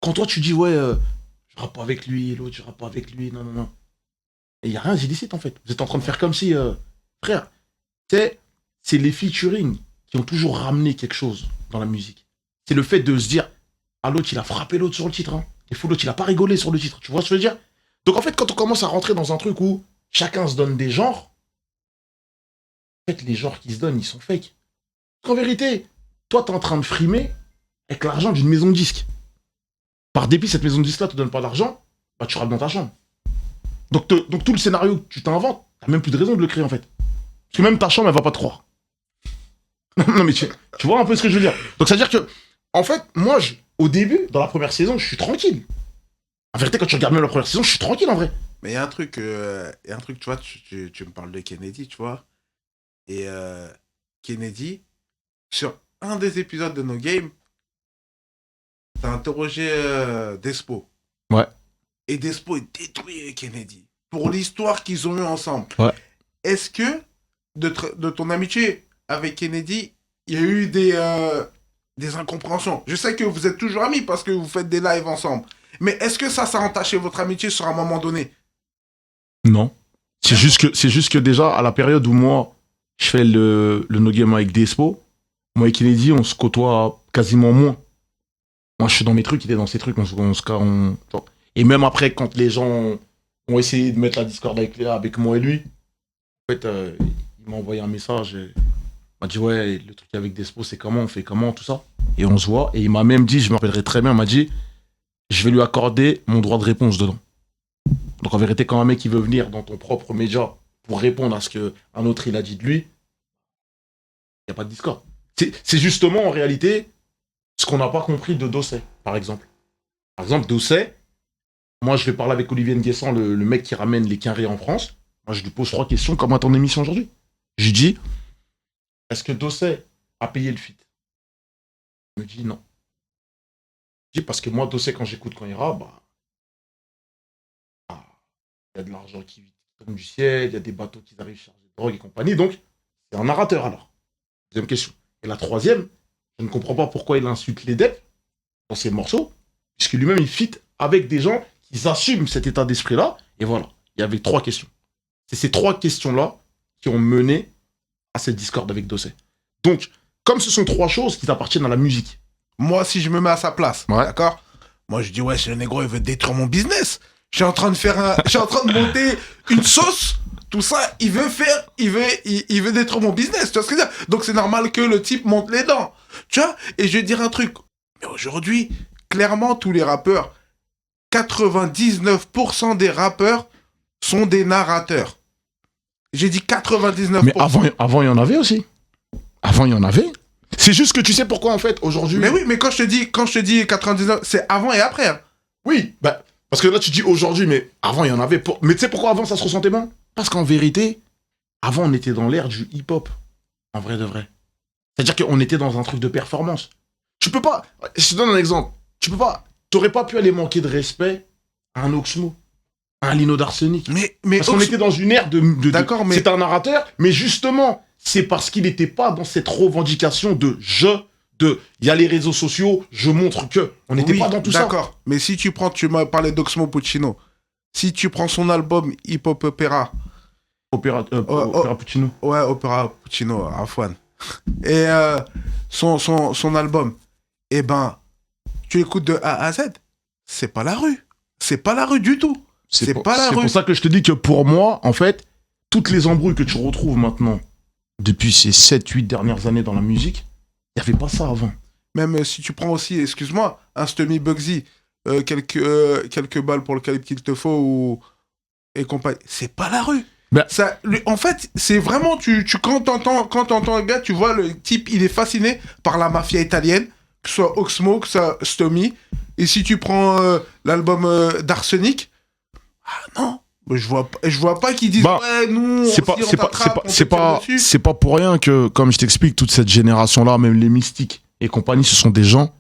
Quand toi, tu dis, ouais, je rappe pas avec lui, l'autre, je rappe pas avec lui, non, non, non. Et il y a rien d'illicite, en fait. Vous êtes en train de faire comme si, frère, c'est les featuring qui ont toujours ramené quelque chose dans la musique. C'est le fait de se dire, ah, l'autre, il a frappé l'autre sur le titre, hein. Et fou, l'autre, il a pas rigolé sur le titre. Tu vois ce que je veux dire? Donc, en fait, quand on commence à rentrer dans un truc où chacun se donne des genres, en fait, les genres qui se donnent, ils sont fake. En vérité, toi, t'es en train de frimer avec l'argent d'une maison de disques. Par dépit, cette maison de disques-là te donne pas d'argent, bah, tu rappes dans ta chambre. Donc tout le scénario que tu t'inventes, t'as même plus de raison de le créer, en fait. Parce que même ta chambre, elle va pas te croire. Non, mais tu vois un peu ce que je veux dire. Donc, c'est-à-dire que, en fait, moi, au début, dans la première saison, je suis tranquille. En vérité, quand tu regardes même la première saison, je suis tranquille, en vrai. Mais il y a un truc, tu vois, tu me parles de Kennedy, tu vois. Et Kennedy, sur un des épisodes de No Game, t'as interrogé Despo. Ouais. Et Despo est détruit Kennedy. Pour l'histoire qu'ils ont eue ensemble. Ouais. Est-ce que, de ton amitié avec Kennedy, il y a eu des incompréhensions? Je sais que vous êtes toujours amis parce que vous faites des lives ensemble. Mais est-ce que ça a entaché votre amitié sur un moment donné? Non. C'est juste que déjà, à la période où moi, je fais le No Game avec Despo, moi et Kennedy, on se côtoie quasiment moins. Moi, je suis dans mes trucs, il est dans ses trucs. Et même après, quand les gens ont essayé de mettre la Discord avec moi et lui, en fait, il m'a envoyé un message. Il m'a dit, ouais, le truc avec Despo, c'est comment, on fait comment, tout ça. Et on se voit. Et il m'a même dit, je me rappellerai très bien, il m'a dit, je vais lui accorder mon droit de réponse dedans. Donc en vérité, quand un mec il veut venir dans ton propre média pour répondre à ce qu'un autre il a dit de lui, il n'y a pas de Discord. C'est justement en réalité ce qu'on n'a pas compris de Dosset, par exemple. Par exemple, Dosset, moi je vais parler avec Olivier Nguessan, le mec qui ramène les quinrés en France. Moi je lui pose 3 questions comme à ton émission aujourd'hui. Je lui dis, est-ce que Dosset a payé le feat? Il me dit non. Je dis parce que moi, Dosset, quand j'écoute quand il rappe, il y a de l'argent qui tombe du ciel, il y a des bateaux qui arrivent chargés de drogue et compagnie, donc c'est un narrateur alors. Deuxième question. Et la troisième, je ne comprends pas pourquoi il insulte les deps dans ses morceaux, puisque lui-même il fit avec des gens qui assument cet état d'esprit-là, et voilà, il y avait 3 questions. C'est ces 3 questions-là qui ont mené à cette discorde avec Dosset. Donc, comme ce sont 3 choses qui appartiennent à la musique. Moi, si je me mets à sa place, ouais. D'accord? Moi, je dis, ouais, si le négro, il veut détruire mon business. Je suis en train de monter une sauce. Tout ça, il veut détruire mon business. Tu vois ce que je veux dire? Donc, c'est normal que le type monte les dents. Tu vois? Et je vais dire un truc. Mais aujourd'hui, clairement, tous les rappeurs, 99% des rappeurs sont des narrateurs. J'ai dit 99%. Mais avant, il y en avait aussi. Avant, il y en avait. C'est juste que tu sais pourquoi, en fait, aujourd'hui... Mais oui, mais quand je te dis 99, c'est avant et après. Hein. Oui, bah, parce que là, tu dis aujourd'hui, mais avant, il y en avait... Mais tu sais pourquoi avant, ça se ressentait moins? Parce qu'en vérité, avant, on était dans l'ère du hip-hop. En vrai de vrai. C'est-à-dire qu'on était dans un truc de performance. Tu peux pas... Je te donne un exemple. Tu peux pas... T'aurais pas pu aller manquer de respect à un Oxmo, à un Lino d'Arsenic. Mais Parce qu'on était dans une ère de D'accord, mais... C'est un narrateur, mais justement, c'est parce qu'il n'était pas dans cette revendication il y a les réseaux sociaux, je montre que. On n'était pas dans tout ça. D'accord, mais si tu m'as parlé d'Oxmo Puccino. Si tu prends son album Hip Hop Opéra. Opéra Puccino. Ouais, Opéra Puccino, Afwan. Et son album, eh ben, tu écoutes de A à Z. C'est pas la rue. C'est pas la rue du tout. C'est pas la rue. C'est pour ça que je te dis que pour moi, en fait, toutes les embrouilles que tu retrouves maintenant, depuis ces 7-8 dernières années dans la musique, il n'y avait pas ça avant. Même si tu prends aussi, excuse-moi, un Stummy Bugsy, quelques balles pour le calibre qu'il te faut et compagnie, c'est pas la rue. Ben, En fait, c'est vraiment, quand t'entends un gars, tu vois, le type, il est fasciné par la mafia italienne, que ce soit Oxmo, que ce soit Stummy. Et si tu prends l'album d'Arsenic, ah non, je vois pas qu'ils disent ouais, nous, c'est pas pour rien que, comme je t'explique, toute cette génération-là, même les Mystiques et compagnie, ce sont des gens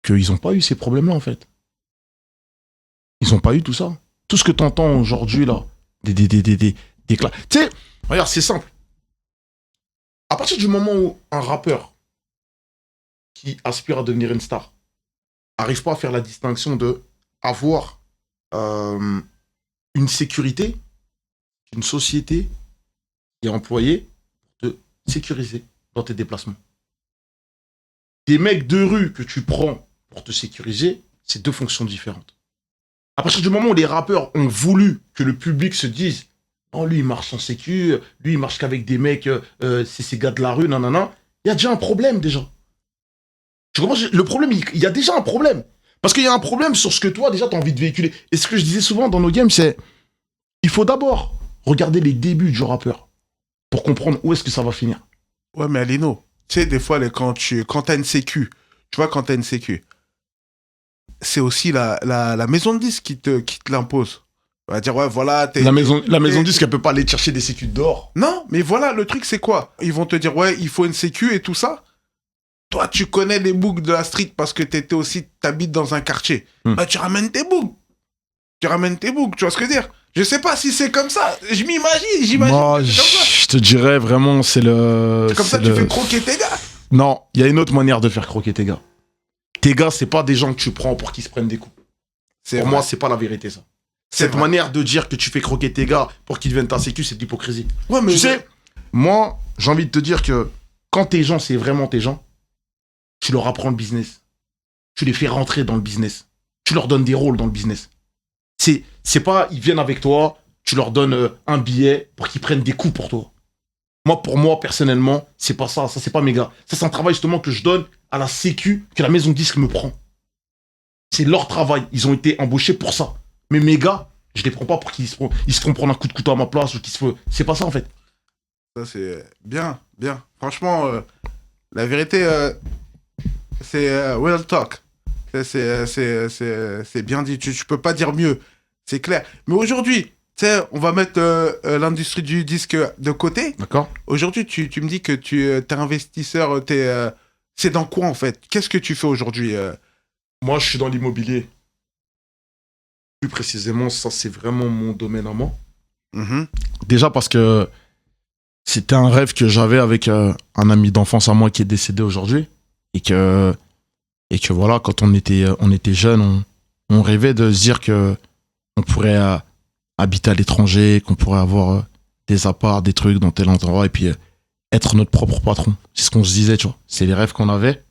qu'ils n'ont pas eu ces problèmes-là, en fait. Ils n'ont pas eu tout ça. Tout ce que tu entends aujourd'hui, là, des tu sais, regarde, c'est simple. À partir du moment où un rappeur qui aspire à devenir une star n'arrive pas à faire la distinction de avoir une sécurité, une société qui est employée pour te sécuriser dans tes déplacements. Des mecs de rue que tu prends pour te sécuriser, c'est deux fonctions différentes. À partir du moment où les rappeurs ont voulu que le public se dise « Oh, lui, il marche sans sécu, lui, il marche qu'avec des mecs, c'est ces gars de la rue, nanana », il y a déjà un problème, déjà. Tu comprends ? Le problème, il y a déjà un problème. Parce qu'il y a un problème sur ce que toi, déjà, tu as envie de véhiculer. Et ce que je disais souvent dans nos games, c'est il faut d'abord regarder les débuts du rappeur pour comprendre où est-ce que ça va finir. Ouais, mais Alino, tu sais, des fois, quand t'as une sécu, tu vois, quand t'as une sécu, c'est aussi la maison de disque qui te l'impose. On va dire, ouais, voilà... La maison de disque, elle peut pas aller chercher des sécu dehors. Non, mais voilà, le truc, c'est quoi ? Ils vont te dire, ouais, il faut une sécu et tout ça. Toi, tu connais les bougs de la street parce que t'habites dans un quartier. Bah, tu ramènes tes bougs. Tu vois ce que je veux dire ? Je sais pas si c'est comme ça. J'imagine. Moi, je te dirais vraiment, c'est le... C'est comme ça que tu fais croquer tes gars. Non, il y a une autre manière de faire croquer tes gars. Tes gars, c'est pas des gens que tu prends pour qu'ils se prennent des coups. Pour moi, c'est pas la vérité, ça. Cette manière de dire que tu fais croquer tes gars pour qu'ils deviennent ta sécu, c'est de l'hypocrisie. Ouais, mais tu sais, moi, j'ai envie de te dire que quand tes gens, c'est vraiment tes gens, tu leur apprends le business. Tu les fais rentrer dans le business. Tu leur donnes des rôles dans le business. C'est pas, ils viennent avec toi, tu leur donnes un billet pour qu'ils prennent des coups pour toi. Pour moi, personnellement, c'est pas ça. Ça, c'est pas mes gars. Ça, c'est un travail justement que je donne à la sécu que la maison de disque me prend. C'est leur travail. Ils ont été embauchés pour ça. Mais mes gars, je les prends pas pour qu'ils se font prendre un coup de couteau à ma place ou qu'ils se font... C'est pas ça, en fait. Ça, c'est bien. Franchement, la vérité, c'est real talk. C'est bien dit. Tu peux pas dire mieux. C'est clair. Mais aujourd'hui, tu sais, on va mettre l'industrie du disque de côté. D'accord. Aujourd'hui, tu me dis que t'es investisseur, c'est dans quoi en fait ? Qu'est-ce que tu fais aujourd'hui Moi, je suis dans l'immobilier. Plus précisément, ça, c'est vraiment mon domaine à moi. Déjà parce que c'était un rêve que j'avais avec un ami d'enfance à moi qui est décédé aujourd'hui. Et que voilà, quand on était jeunes, on rêvait de se dire que on pourrait habiter à l'étranger, qu'on pourrait avoir des apparts, des trucs dans tel endroit, et puis être notre propre patron. C'est ce qu'on se disait, tu vois. C'est les rêves qu'on avait.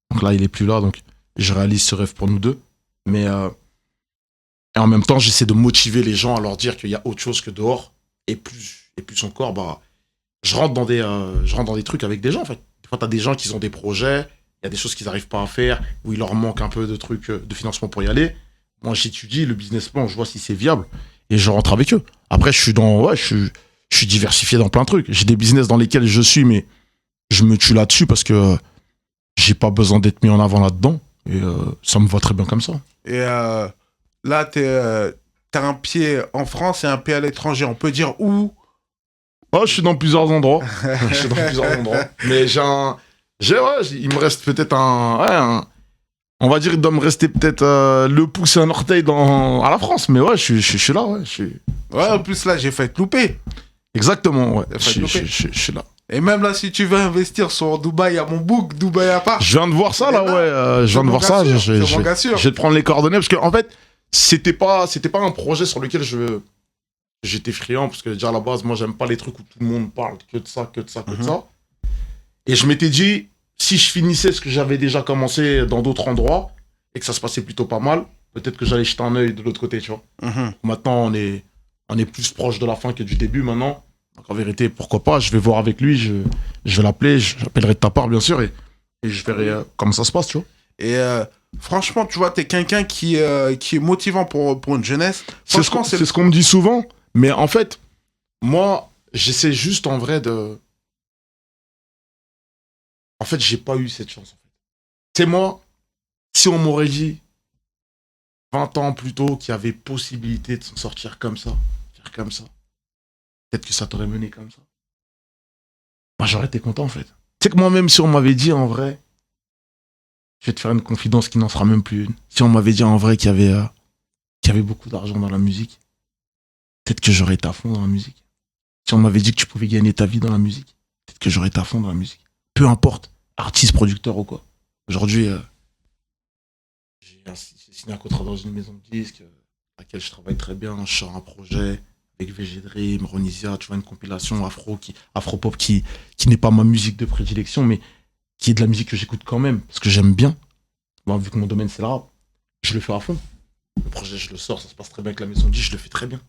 Donc là, il est plus là, donc je réalise ce rêve pour nous deux. Mais et en même temps, j'essaie de motiver les gens à leur dire qu'il y a autre chose que dehors. Et plus encore, bah, je rentre dans des trucs avec des gens, en fait. Des fois, t'as des gens qui ont des projets, il y a des choses qu'ils n'arrivent pas à faire, où il leur manque un peu de trucs de financement pour y aller. Moi, j'étudie le business plan, je vois si c'est viable, et je rentre avec eux. Après, je suis diversifié dans plein de trucs. J'ai des business dans lesquels je suis, mais je me tue là-dessus parce que j'ai pas besoin d'être mis en avant là-dedans. Et ça me va très bien comme ça. Et là, t'as un pied en France et un pied à l'étranger. On peut dire où ? Oh, je suis dans plusieurs endroits. Mais il me reste peut-être On va dire qu'il doit me rester peut-être le pouce et un orteil à la France. Mais ouais, je suis là, ouais. Ouais, en plus là, j'ai fait te louper. Exactement, ouais. Je suis là. Et même là, si tu veux investir sur Dubaï à mon book, Dubaï à part. Je viens de voir ça, là, ouais. Je viens de voir ça. Je vais te prendre les coordonnées. Parce qu'en fait, c'était pas un projet sur lequel j'étais friand. Parce que déjà, à la base, moi, j'aime pas les trucs où tout le monde parle que de ça, que de ça, que de ça. Et je m'étais dit, si je finissais ce que j'avais déjà commencé dans d'autres endroits et que ça se passait plutôt pas mal, peut-être que j'allais jeter un œil de l'autre côté, tu vois. Maintenant, on est plus proche de la fin que du début maintenant. Donc en vérité, pourquoi pas, je vais voir avec lui, je vais l'appeler, j'appellerai de ta part, bien sûr, et je verrai comment ça se passe, tu vois. Et franchement, tu vois, t'es quelqu'un qui est motivant pour une jeunesse. C'est ce qu'on me dit souvent, mais en fait, moi, j'essaie juste en vrai de... En fait, j'ai pas eu cette chance. C'est moi, si on m'aurait dit 20 ans plus tôt qu'il y avait possibilité de s'en sortir comme ça, faire comme ça, peut-être que ça t'aurait mené comme ça. Moi, j'aurais été content, en fait. Tu sais que moi-même, si on m'avait dit en vrai, je vais te faire une confidence qui n'en sera même plus une. Si on m'avait dit en vrai qu'il y avait beaucoup d'argent dans la musique, peut-être que j'aurais été à fond dans la musique. Si on m'avait dit que tu pouvais gagner ta vie dans la musique, peut-être que j'aurais été à fond dans la musique. Peu importe, artiste, producteur ou quoi. Aujourd'hui, j'ai signé un contrat dans une maison de disques, à laquelle je travaille très bien. Je sors un projet avec VG Dream, Ronisia, tu vois, une compilation afro-pop qui n'est pas ma musique de prédilection, mais qui est de la musique que j'écoute quand même, parce que j'aime bien. Bon, vu que mon domaine c'est le rap, je le fais à fond. Le projet, je le sors, ça se passe très bien avec la maison de disques, je le fais très bien.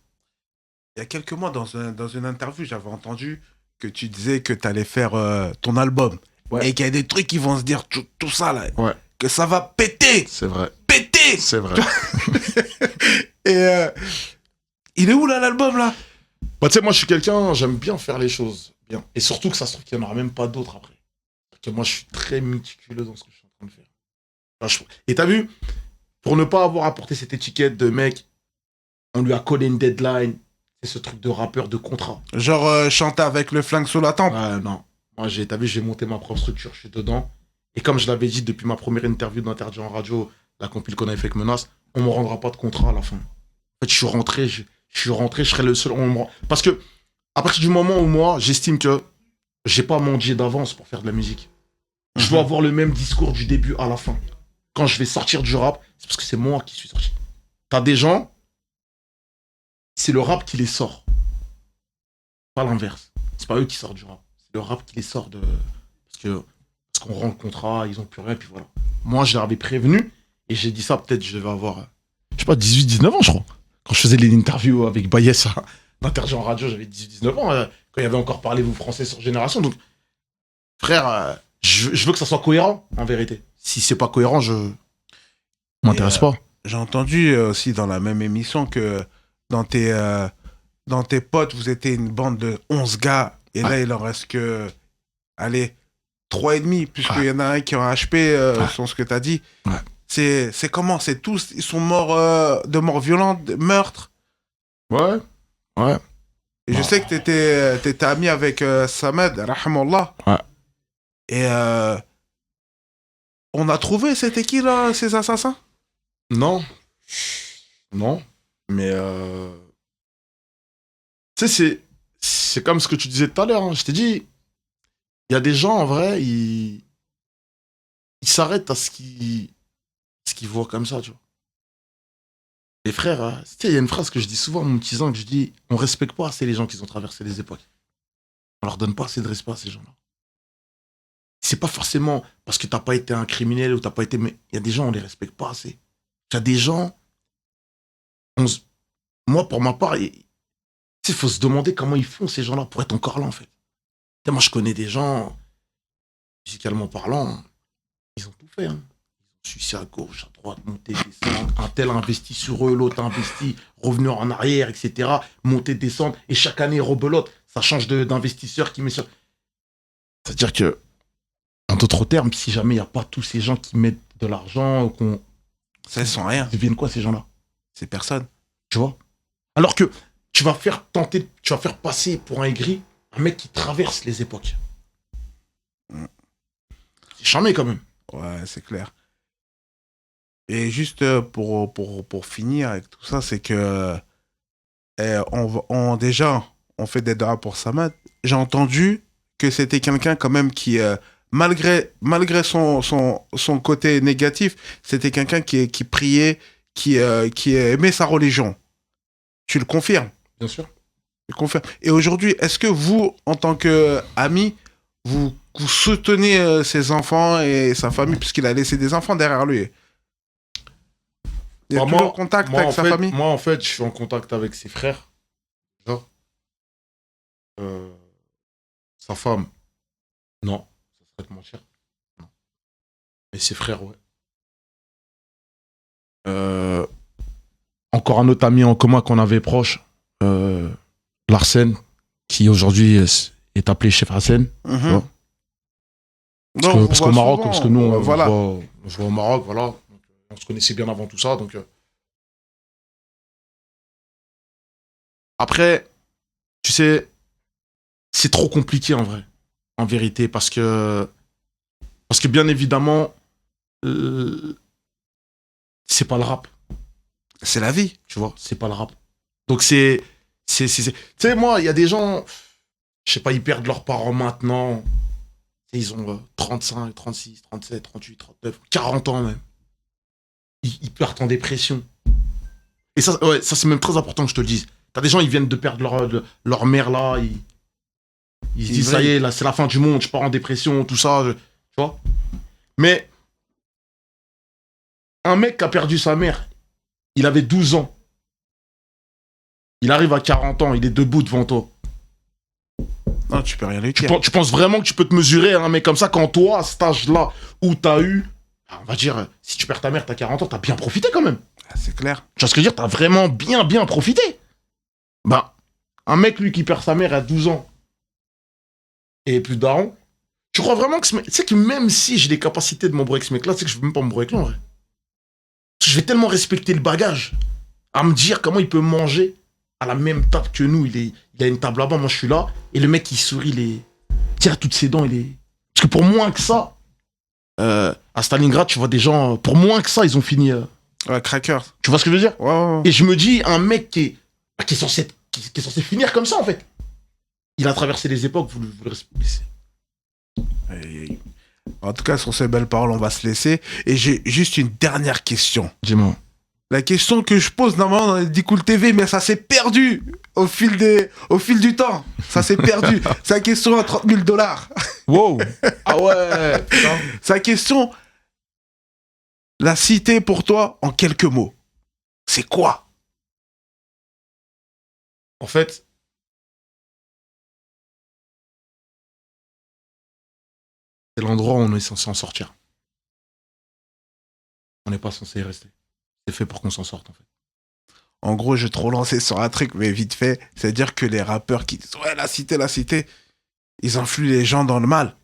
Il y a quelques mois, dans une interview, j'avais entendu que tu disais que tu allais faire ton album. Ouais. Et qu'il y a des trucs qui vont se dire tout ça là. Ouais. Que ça va péter. C'est vrai. Péter. C'est vrai. Et il est où là l'album là? Bah tu sais, moi je suis quelqu'un, j'aime bien faire les choses bien. Et surtout que ça se trouve qu'il n'y en aura même pas d'autres après. Parce que moi je suis très méticuleux dans ce que je suis en train de faire. Enfin, et t'as vu, pour ne pas avoir apporté cette étiquette de mec, on lui a collé une deadline. C'est ce truc de rappeur de contrat. Genre chanter avec le flingue sous la tempe. Ouais, non. Moi, t'as vu, j'ai monté ma propre structure, je suis dedans. Et comme je l'avais dit depuis ma première interview d'Interdit en radio, la compile qu'on avait fait avec Menace, on me rendra pas de contrat à la fin. En fait, je suis rentré, je serai le seul. Parce que, à partir du moment où moi, j'estime que j'ai pas mangé d'avance pour faire de la musique. Je dois avoir le même discours du début à la fin. Quand je vais sortir du rap, c'est parce que c'est moi qui suis sorti. T'as des gens, c'est le rap qui les sort. Pas l'inverse. C'est pas eux qui sortent du rap. C'est le rap qui les sort de... Parce qu'on rend le contrat, ils ont plus rien, puis voilà. Moi, je l'avais prévenu, et j'ai dit ça, peut-être je devais avoir, je sais pas, 18-19 ans, je crois. Quand je faisais les interviews avec Bayes d'Interdit en radio, j'avais 18-19 ans, quand il y avait encore Parlez-vous français sur Génération. Donc, frère, je veux que ça soit cohérent, en vérité. Si c'est pas cohérent, je m'intéresse pas. J'ai entendu aussi dans la même émission que dans tes potes, vous étiez une bande de 11 gars, et là, il en reste que, allez, 3,5, puisqu'il y en a un qui est en HP, sur ce que tu as dit. Ouais. C'est comment? C'est tous, ils sont morts de mort violente, de meurtre? Ouais. Et je sais que t'étais ami avec Samed, rahimallah. Ouais. Et on a trouvé, c'était qui, là, ces assassins? Non. Mais tu sais, c'est comme ce que tu disais tout à l'heure. Hein. Je t'ai dit, il y a des gens, en vrai, ils s'arrêtent à ce qu'ils voient comme ça, tu vois. Les frères, hein, tu sais, il y a une phrase que je dis souvent à mon petit Zan, que je dis, on respecte pas assez les gens qui ont traversé les époques. On leur donne pas assez de respect à ces gens-là. C'est pas forcément parce que t'as pas été un criminel ou t'as pas été... Mais il y a des gens, on les respecte pas assez. Il y a des gens... Moi, pour ma part, il faut se demander comment ils font, ces gens-là, pour être encore là, en fait. Et moi, je connais des gens, musicalement parlant, ils ont tout fait. Hein. Ils ont sucé à gauche, à droite, monter, descendre. Un tel a investi sur eux, l'autre a investi, revenu en arrière, etc. Monter, descendre. Et chaque année, rebelote. Ça change d'investisseur qui met sur... C'est-à-dire que, en d'autres termes, si jamais il n'y a pas tous ces gens qui mettent de l'argent, ça, ils sont rien. Ils deviennent quoi, ces gens-là? C'est personne. Tu vois? Alors que tu vas faire passer pour un aigri un mec qui traverse les époques. C'est charmé quand même. Ouais, c'est clair. Et juste pour finir avec tout ça, c'est que déjà, on fait des doigts pour Samad. J'ai entendu que c'était quelqu'un quand même qui, malgré son côté négatif, c'était quelqu'un qui priait, qui aimait sa religion. Tu le confirmes? Bien sûr. Je le confirme. Et aujourd'hui, est-ce que vous, en tant qu'ami, vous soutenez ses enfants et sa famille, puisqu'il a laissé des enfants derrière lui? Il est toujours en contact avec sa famille? Moi, en fait, je suis en contact avec ses frères. Déjà. Sa femme, non. Ça serait de mentir. Non. Mais ses frères, ouais. Encore un autre ami en commun qu'on avait proche, Larsen, qui aujourd'hui est appelé Chef Hassan. Mhm. Parce qu'au Maroc, souvent, parce que nous, voilà. on jouait au Maroc, voilà. Donc, on se connaissait bien avant tout ça. Donc, après, tu sais, c'est trop compliqué en vrai, en vérité, parce que bien évidemment, c'est pas le rap, C'est la vie. tu vois, c'est pas le rap. Donc tu sais, moi, il y a des gens, je sais pas, ils perdent leurs parents maintenant. Ils ont 35, 36, 37, 38, 39, 40 ans même. Ils partent en dépression. Et ça, ouais, ça c'est même très important que je te le dise. T'as des gens, ils viennent de perdre leur mère là, ils se disent, ça y est, là, c'est la fin du monde, je pars en dépression, tout ça, tu vois. Mais un mec qui a perdu sa mère, il avait 12 ans. Il arrive à 40 ans, il est debout devant toi. Non, tu peux rien lui dire. Tu penses vraiment que tu peux te mesurer à un mec comme ça quand toi, à cet âge-là, où t'as eu, on va dire, si tu perds ta mère, t'as 40 ans, t'as bien profité quand même. Ah, c'est clair. Tu vois ce que je veux dire? T'as vraiment bien profité. Bah, un mec, lui, qui perd sa mère à 12 ans, et plus daron, tu crois vraiment que ce mec... Tu sais que même si j'ai les capacités de m'embrouiller avec ce mec-là, tu sais que je veux même pas m'embrouiller avec lui, en vrai. Parce que je vais tellement respecter le bagage, à me dire comment il peut manger à la même table que nous. Il a une table là-bas, moi je suis là, et le mec il sourit, il tire toutes ses dents, Parce que pour moins que ça, à Stalingrad, tu vois des gens, pour moins que ça, ils ont fini... Ouais, crackers. Tu vois ce que je veux dire? Ouais. Et je me dis, un mec qui est censé finir comme ça, en fait. Il a traversé les époques, vous le respectez. En tout cas, sur ces belles paroles, on va se laisser. Et j'ai juste une dernière question. Dis-moi. La question que je pose normalement dans les Dicool TV, mais ça s'est perdu au fil du temps. Ça s'est perdu. C'est la question à $30,000. Wow. Ah ouais. C'est la question. La cité pour toi en quelques mots. C'est quoi? En fait, c'est l'endroit où on est censé en sortir. On n'est pas censé y rester. C'est fait pour qu'on s'en sorte, en fait. En gros, je vais te relancer sur un truc, mais vite fait. C'est-à-dire que les rappeurs qui disent ouais, la cité, ils influent les gens dans le mal.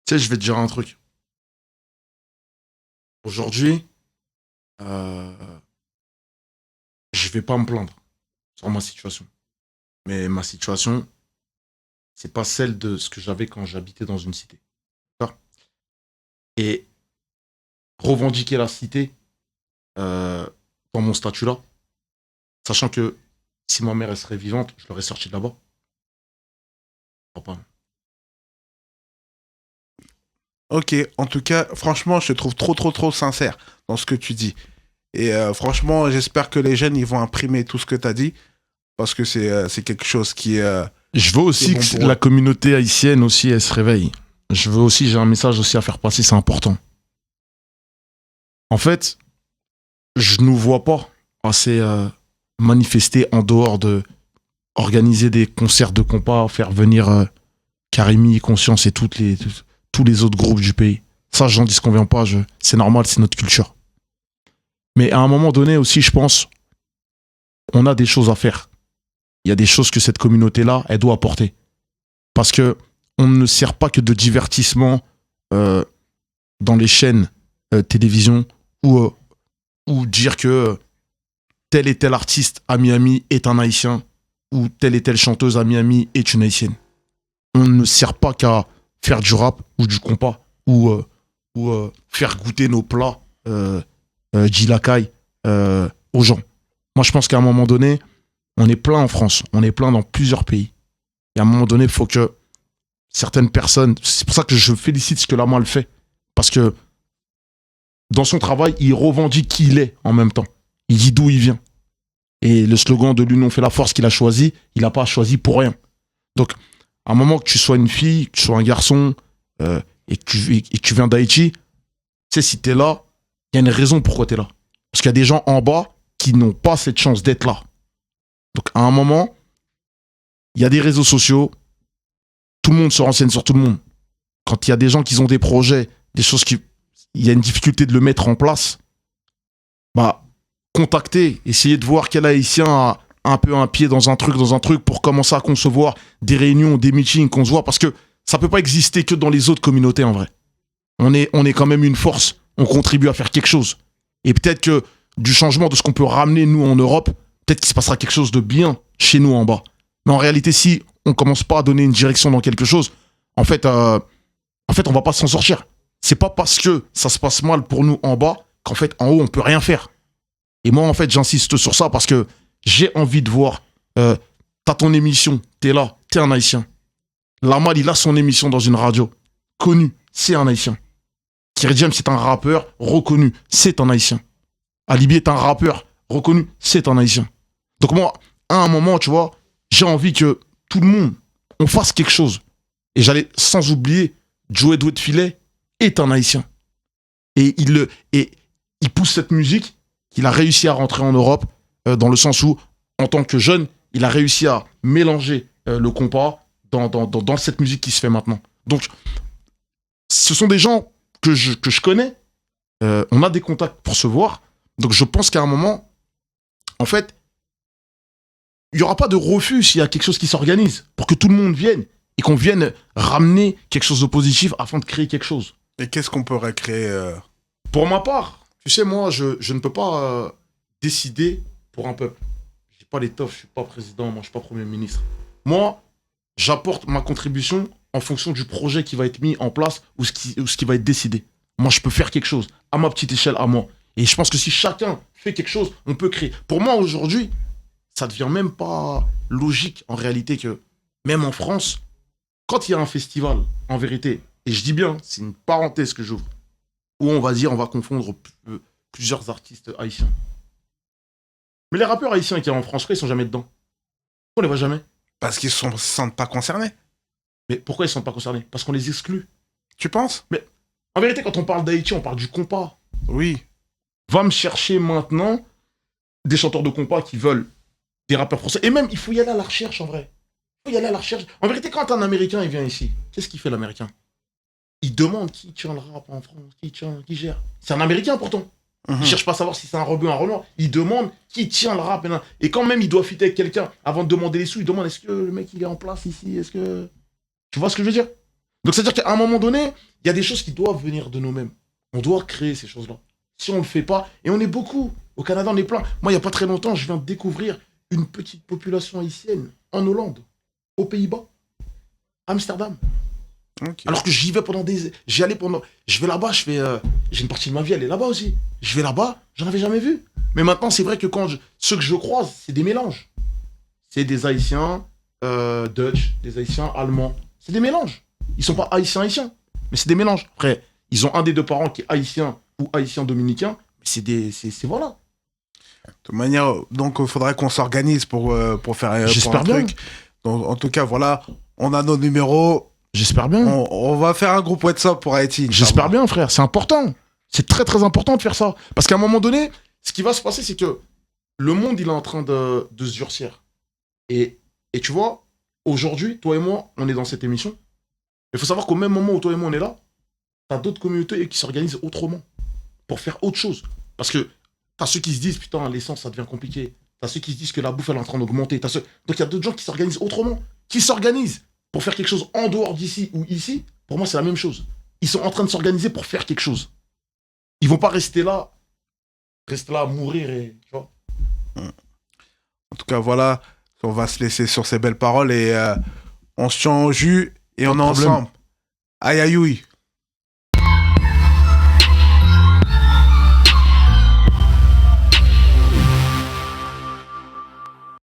Tu sais, je vais te dire un truc. Aujourd'hui, je vais pas me plaindre sur ma situation. Mais ma situation, c'est pas celle de ce que j'avais quand j'habitais dans une cité. D'accord? Et revendiquer la cité dans mon statut là, sachant que si ma mère elle serait vivante, je l'aurais sortie de là-bas. Je crois pas. Ok, en tout cas, franchement, je te trouve trop sincère dans ce que tu dis. Et franchement, j'espère que les jeunes, ils vont imprimer tout ce que tu as dit, parce que c'est quelque chose qui... Je veux aussi bon que la communauté haïtienne aussi, elle se réveille. Je veux aussi, j'ai un message aussi à faire passer, c'est important. En fait, je nous vois pas assez manifester en dehors de organiser des concerts de compas, faire venir Karimi, Conscience et tous les autres groupes du pays. Ça, j'en disconviens pas, c'est normal, c'est notre culture. Mais à un moment donné aussi, je pense, on a des choses à faire. Il y a des choses que cette communauté-là, elle doit apporter. Parce que on ne sert pas que de divertissement dans les chaînes télévision ou dire que tel et tel artiste à Miami est un haïtien ou telle et telle chanteuse à Miami est une haïtienne. On ne sert pas qu'à faire du rap ou du compas ou faire goûter nos plats Jilakai, aux gens. Moi, je pense qu'à un moment donné, on est plein en France, on est plein dans plusieurs pays. Et à un moment donné, il faut que certaines personnes... C'est pour ça que je félicite ce que Lama le fait. Parce que dans son travail, il revendique qui il est en même temps. Il dit d'où il vient. Et le slogan de l'union fait la force qu'il a choisi, il n'a pas choisi pour rien. Donc, à un moment que tu sois une fille, que tu sois un garçon, et que tu viens d'Haïti, tu sais, si tu es là, il y a une raison pourquoi tu es là. Parce qu'il y a des gens en bas qui n'ont pas cette chance d'être là. Donc, à un moment, il y a des réseaux sociaux, tout le monde se renseigne sur tout le monde. Quand il y a des gens qui ont des projets, des choses qui... Il y a une difficulté de le mettre en place, bah, contacter, essayer de voir quel Haïtien a un peu un pied dans un truc pour commencer à concevoir des réunions, des meetings, qu'on se voit, parce que ça peut pas exister que dans les autres communautés en vrai. On est quand même une force, on contribue à faire quelque chose. Et peut-être que du changement de ce qu'on peut ramener nous en Europe, peut-être qu'il se passera quelque chose de bien chez nous en bas. Mais en réalité, si on commence pas à donner une direction dans quelque chose, en fait, on va pas s'en sortir. C'est pas parce que ça se passe mal pour nous en bas qu'en fait, en haut, on peut rien faire. Et moi, en fait, j'insiste sur ça parce que j'ai envie de voir. T'as ton émission, t'es là, t'es un Haïtien. Lamal, il a son émission dans une radio. Connu, c'est un Haïtien. Kerry James, c'est un rappeur reconnu, c'est un Haïtien. Alibi est un rappeur reconnu, c'est un Haïtien. Donc moi, à un moment, tu vois, j'ai envie que tout le monde, on fasse quelque chose. Et j'allais, sans oublier, Joey Doué de Filet est un Haïtien. Et il pousse cette musique qu'il a réussi à rentrer en Europe, dans le sens où, en tant que jeune, il a réussi à mélanger le compas dans cette musique qui se fait maintenant. Donc, ce sont des gens que je connais. On a des contacts pour se voir. Donc, je pense qu'à un moment, en fait, il n'y aura pas de refus s'il y a quelque chose qui s'organise pour que tout le monde vienne et qu'on vienne ramener quelque chose de positif afin de créer quelque chose. Et qu'est-ce qu'on pourrait créer Pour ma part, tu sais, moi, je ne peux pas décider pour un peuple. Je n'ai pas l'étoffe, je ne suis pas président, moi, je ne suis pas premier ministre. Moi, j'apporte ma contribution en fonction du projet qui va être mis en place ou ce qui va être décidé. Moi, je peux faire quelque chose à ma petite échelle, à moi. Et je pense que si chacun fait quelque chose, on peut créer. Pour moi, aujourd'hui, ça devient même pas logique, en réalité, que même en France, quand il y a un festival, en vérité, et je dis bien, c'est une parenthèse que j'ouvre, où on va dire, on va confondre plusieurs artistes haïtiens. Mais les rappeurs haïtiens qui sont en France, ils sont jamais dedans. On les voit jamais. Parce qu'ils ne se sentent pas concernés. Mais pourquoi ils ne sont pas concernés? Parce qu'on les exclut. Tu penses? Mais en vérité, quand on parle d'Haïti, on parle du compas. Oui. Va me chercher maintenant des chanteurs de compas qui veulent des rappeurs français. Et même, il faut y aller à la recherche, en vrai. Il faut y aller à la recherche. En vérité, quand un Américain il vient ici, qu'est-ce qu'il fait, l'Américain? Il demande qui tient le rap en France, qui gère. C'est un Américain, pourtant. Il cherche pas à savoir si c'est un rebeu, un renard. Il demande qui tient le rap. Et quand même, il doit fitter avec quelqu'un avant de demander les sous. Il demande, est-ce que le mec, il est en place ici? Est-ce que... Tu vois ce que je veux dire? Donc, c'est-à-dire qu'à un moment donné, il y a des choses qui doivent venir de nous-mêmes. On doit créer ces choses-là. Si on le fait pas, et on est beaucoup. Au Canada, on est plein. Moi, il n'y a pas très longtemps, je viens de découvrir une petite population haïtienne en Hollande, aux Pays-Bas, Amsterdam. Okay. Alors que j'y vais pendant des... Je vais là-bas, j'ai une partie de ma vie, elle est là-bas aussi. Je vais là-bas, j'en avais jamais vu. Mais maintenant, c'est vrai que ceux que je croise, c'est des mélanges. C'est des Haïtiens Dutch, des Haïtiens allemands. C'est des mélanges. Ils sont pas haïtiens, mais c'est des mélanges. Après, ils ont un des deux parents qui est haïtien ou haïtien dominicain. Mais c'est voilà. De toute manière, donc il faudrait qu'on s'organise pour faire J'espère bien. Truc. Donc, en tout cas, voilà, on a nos numéros. J'espère bien. On va faire un groupe WhatsApp pour Haïti. J'espère bien, frère. C'est important. C'est très, très important de faire ça. Parce qu'à un moment donné, ce qui va se passer, c'est que le monde, il est en train de se durcir. Et tu vois, aujourd'hui, toi et moi, on est dans cette émission. Il faut savoir qu'au même moment où toi et moi, on est là, t'as d'autres communautés qui s'organisent autrement. Pour faire autre chose. Parce que t'as ceux qui se disent, putain, l'essence, ça devient compliqué. T'as ceux qui se disent que la bouffe, elle est en train d'augmenter. Donc il y a d'autres gens qui s'organisent autrement. Qui s'organisent pour faire quelque chose en dehors d'ici ou ici. Pour moi, c'est la même chose. Ils sont en train de s'organiser pour faire quelque chose. Ils vont pas rester là à mourir et... Tu vois. En tout cas, voilà. On va se laisser sur ces belles paroles et on se tient au jus et on est ensemble. Aïe aïe aïe.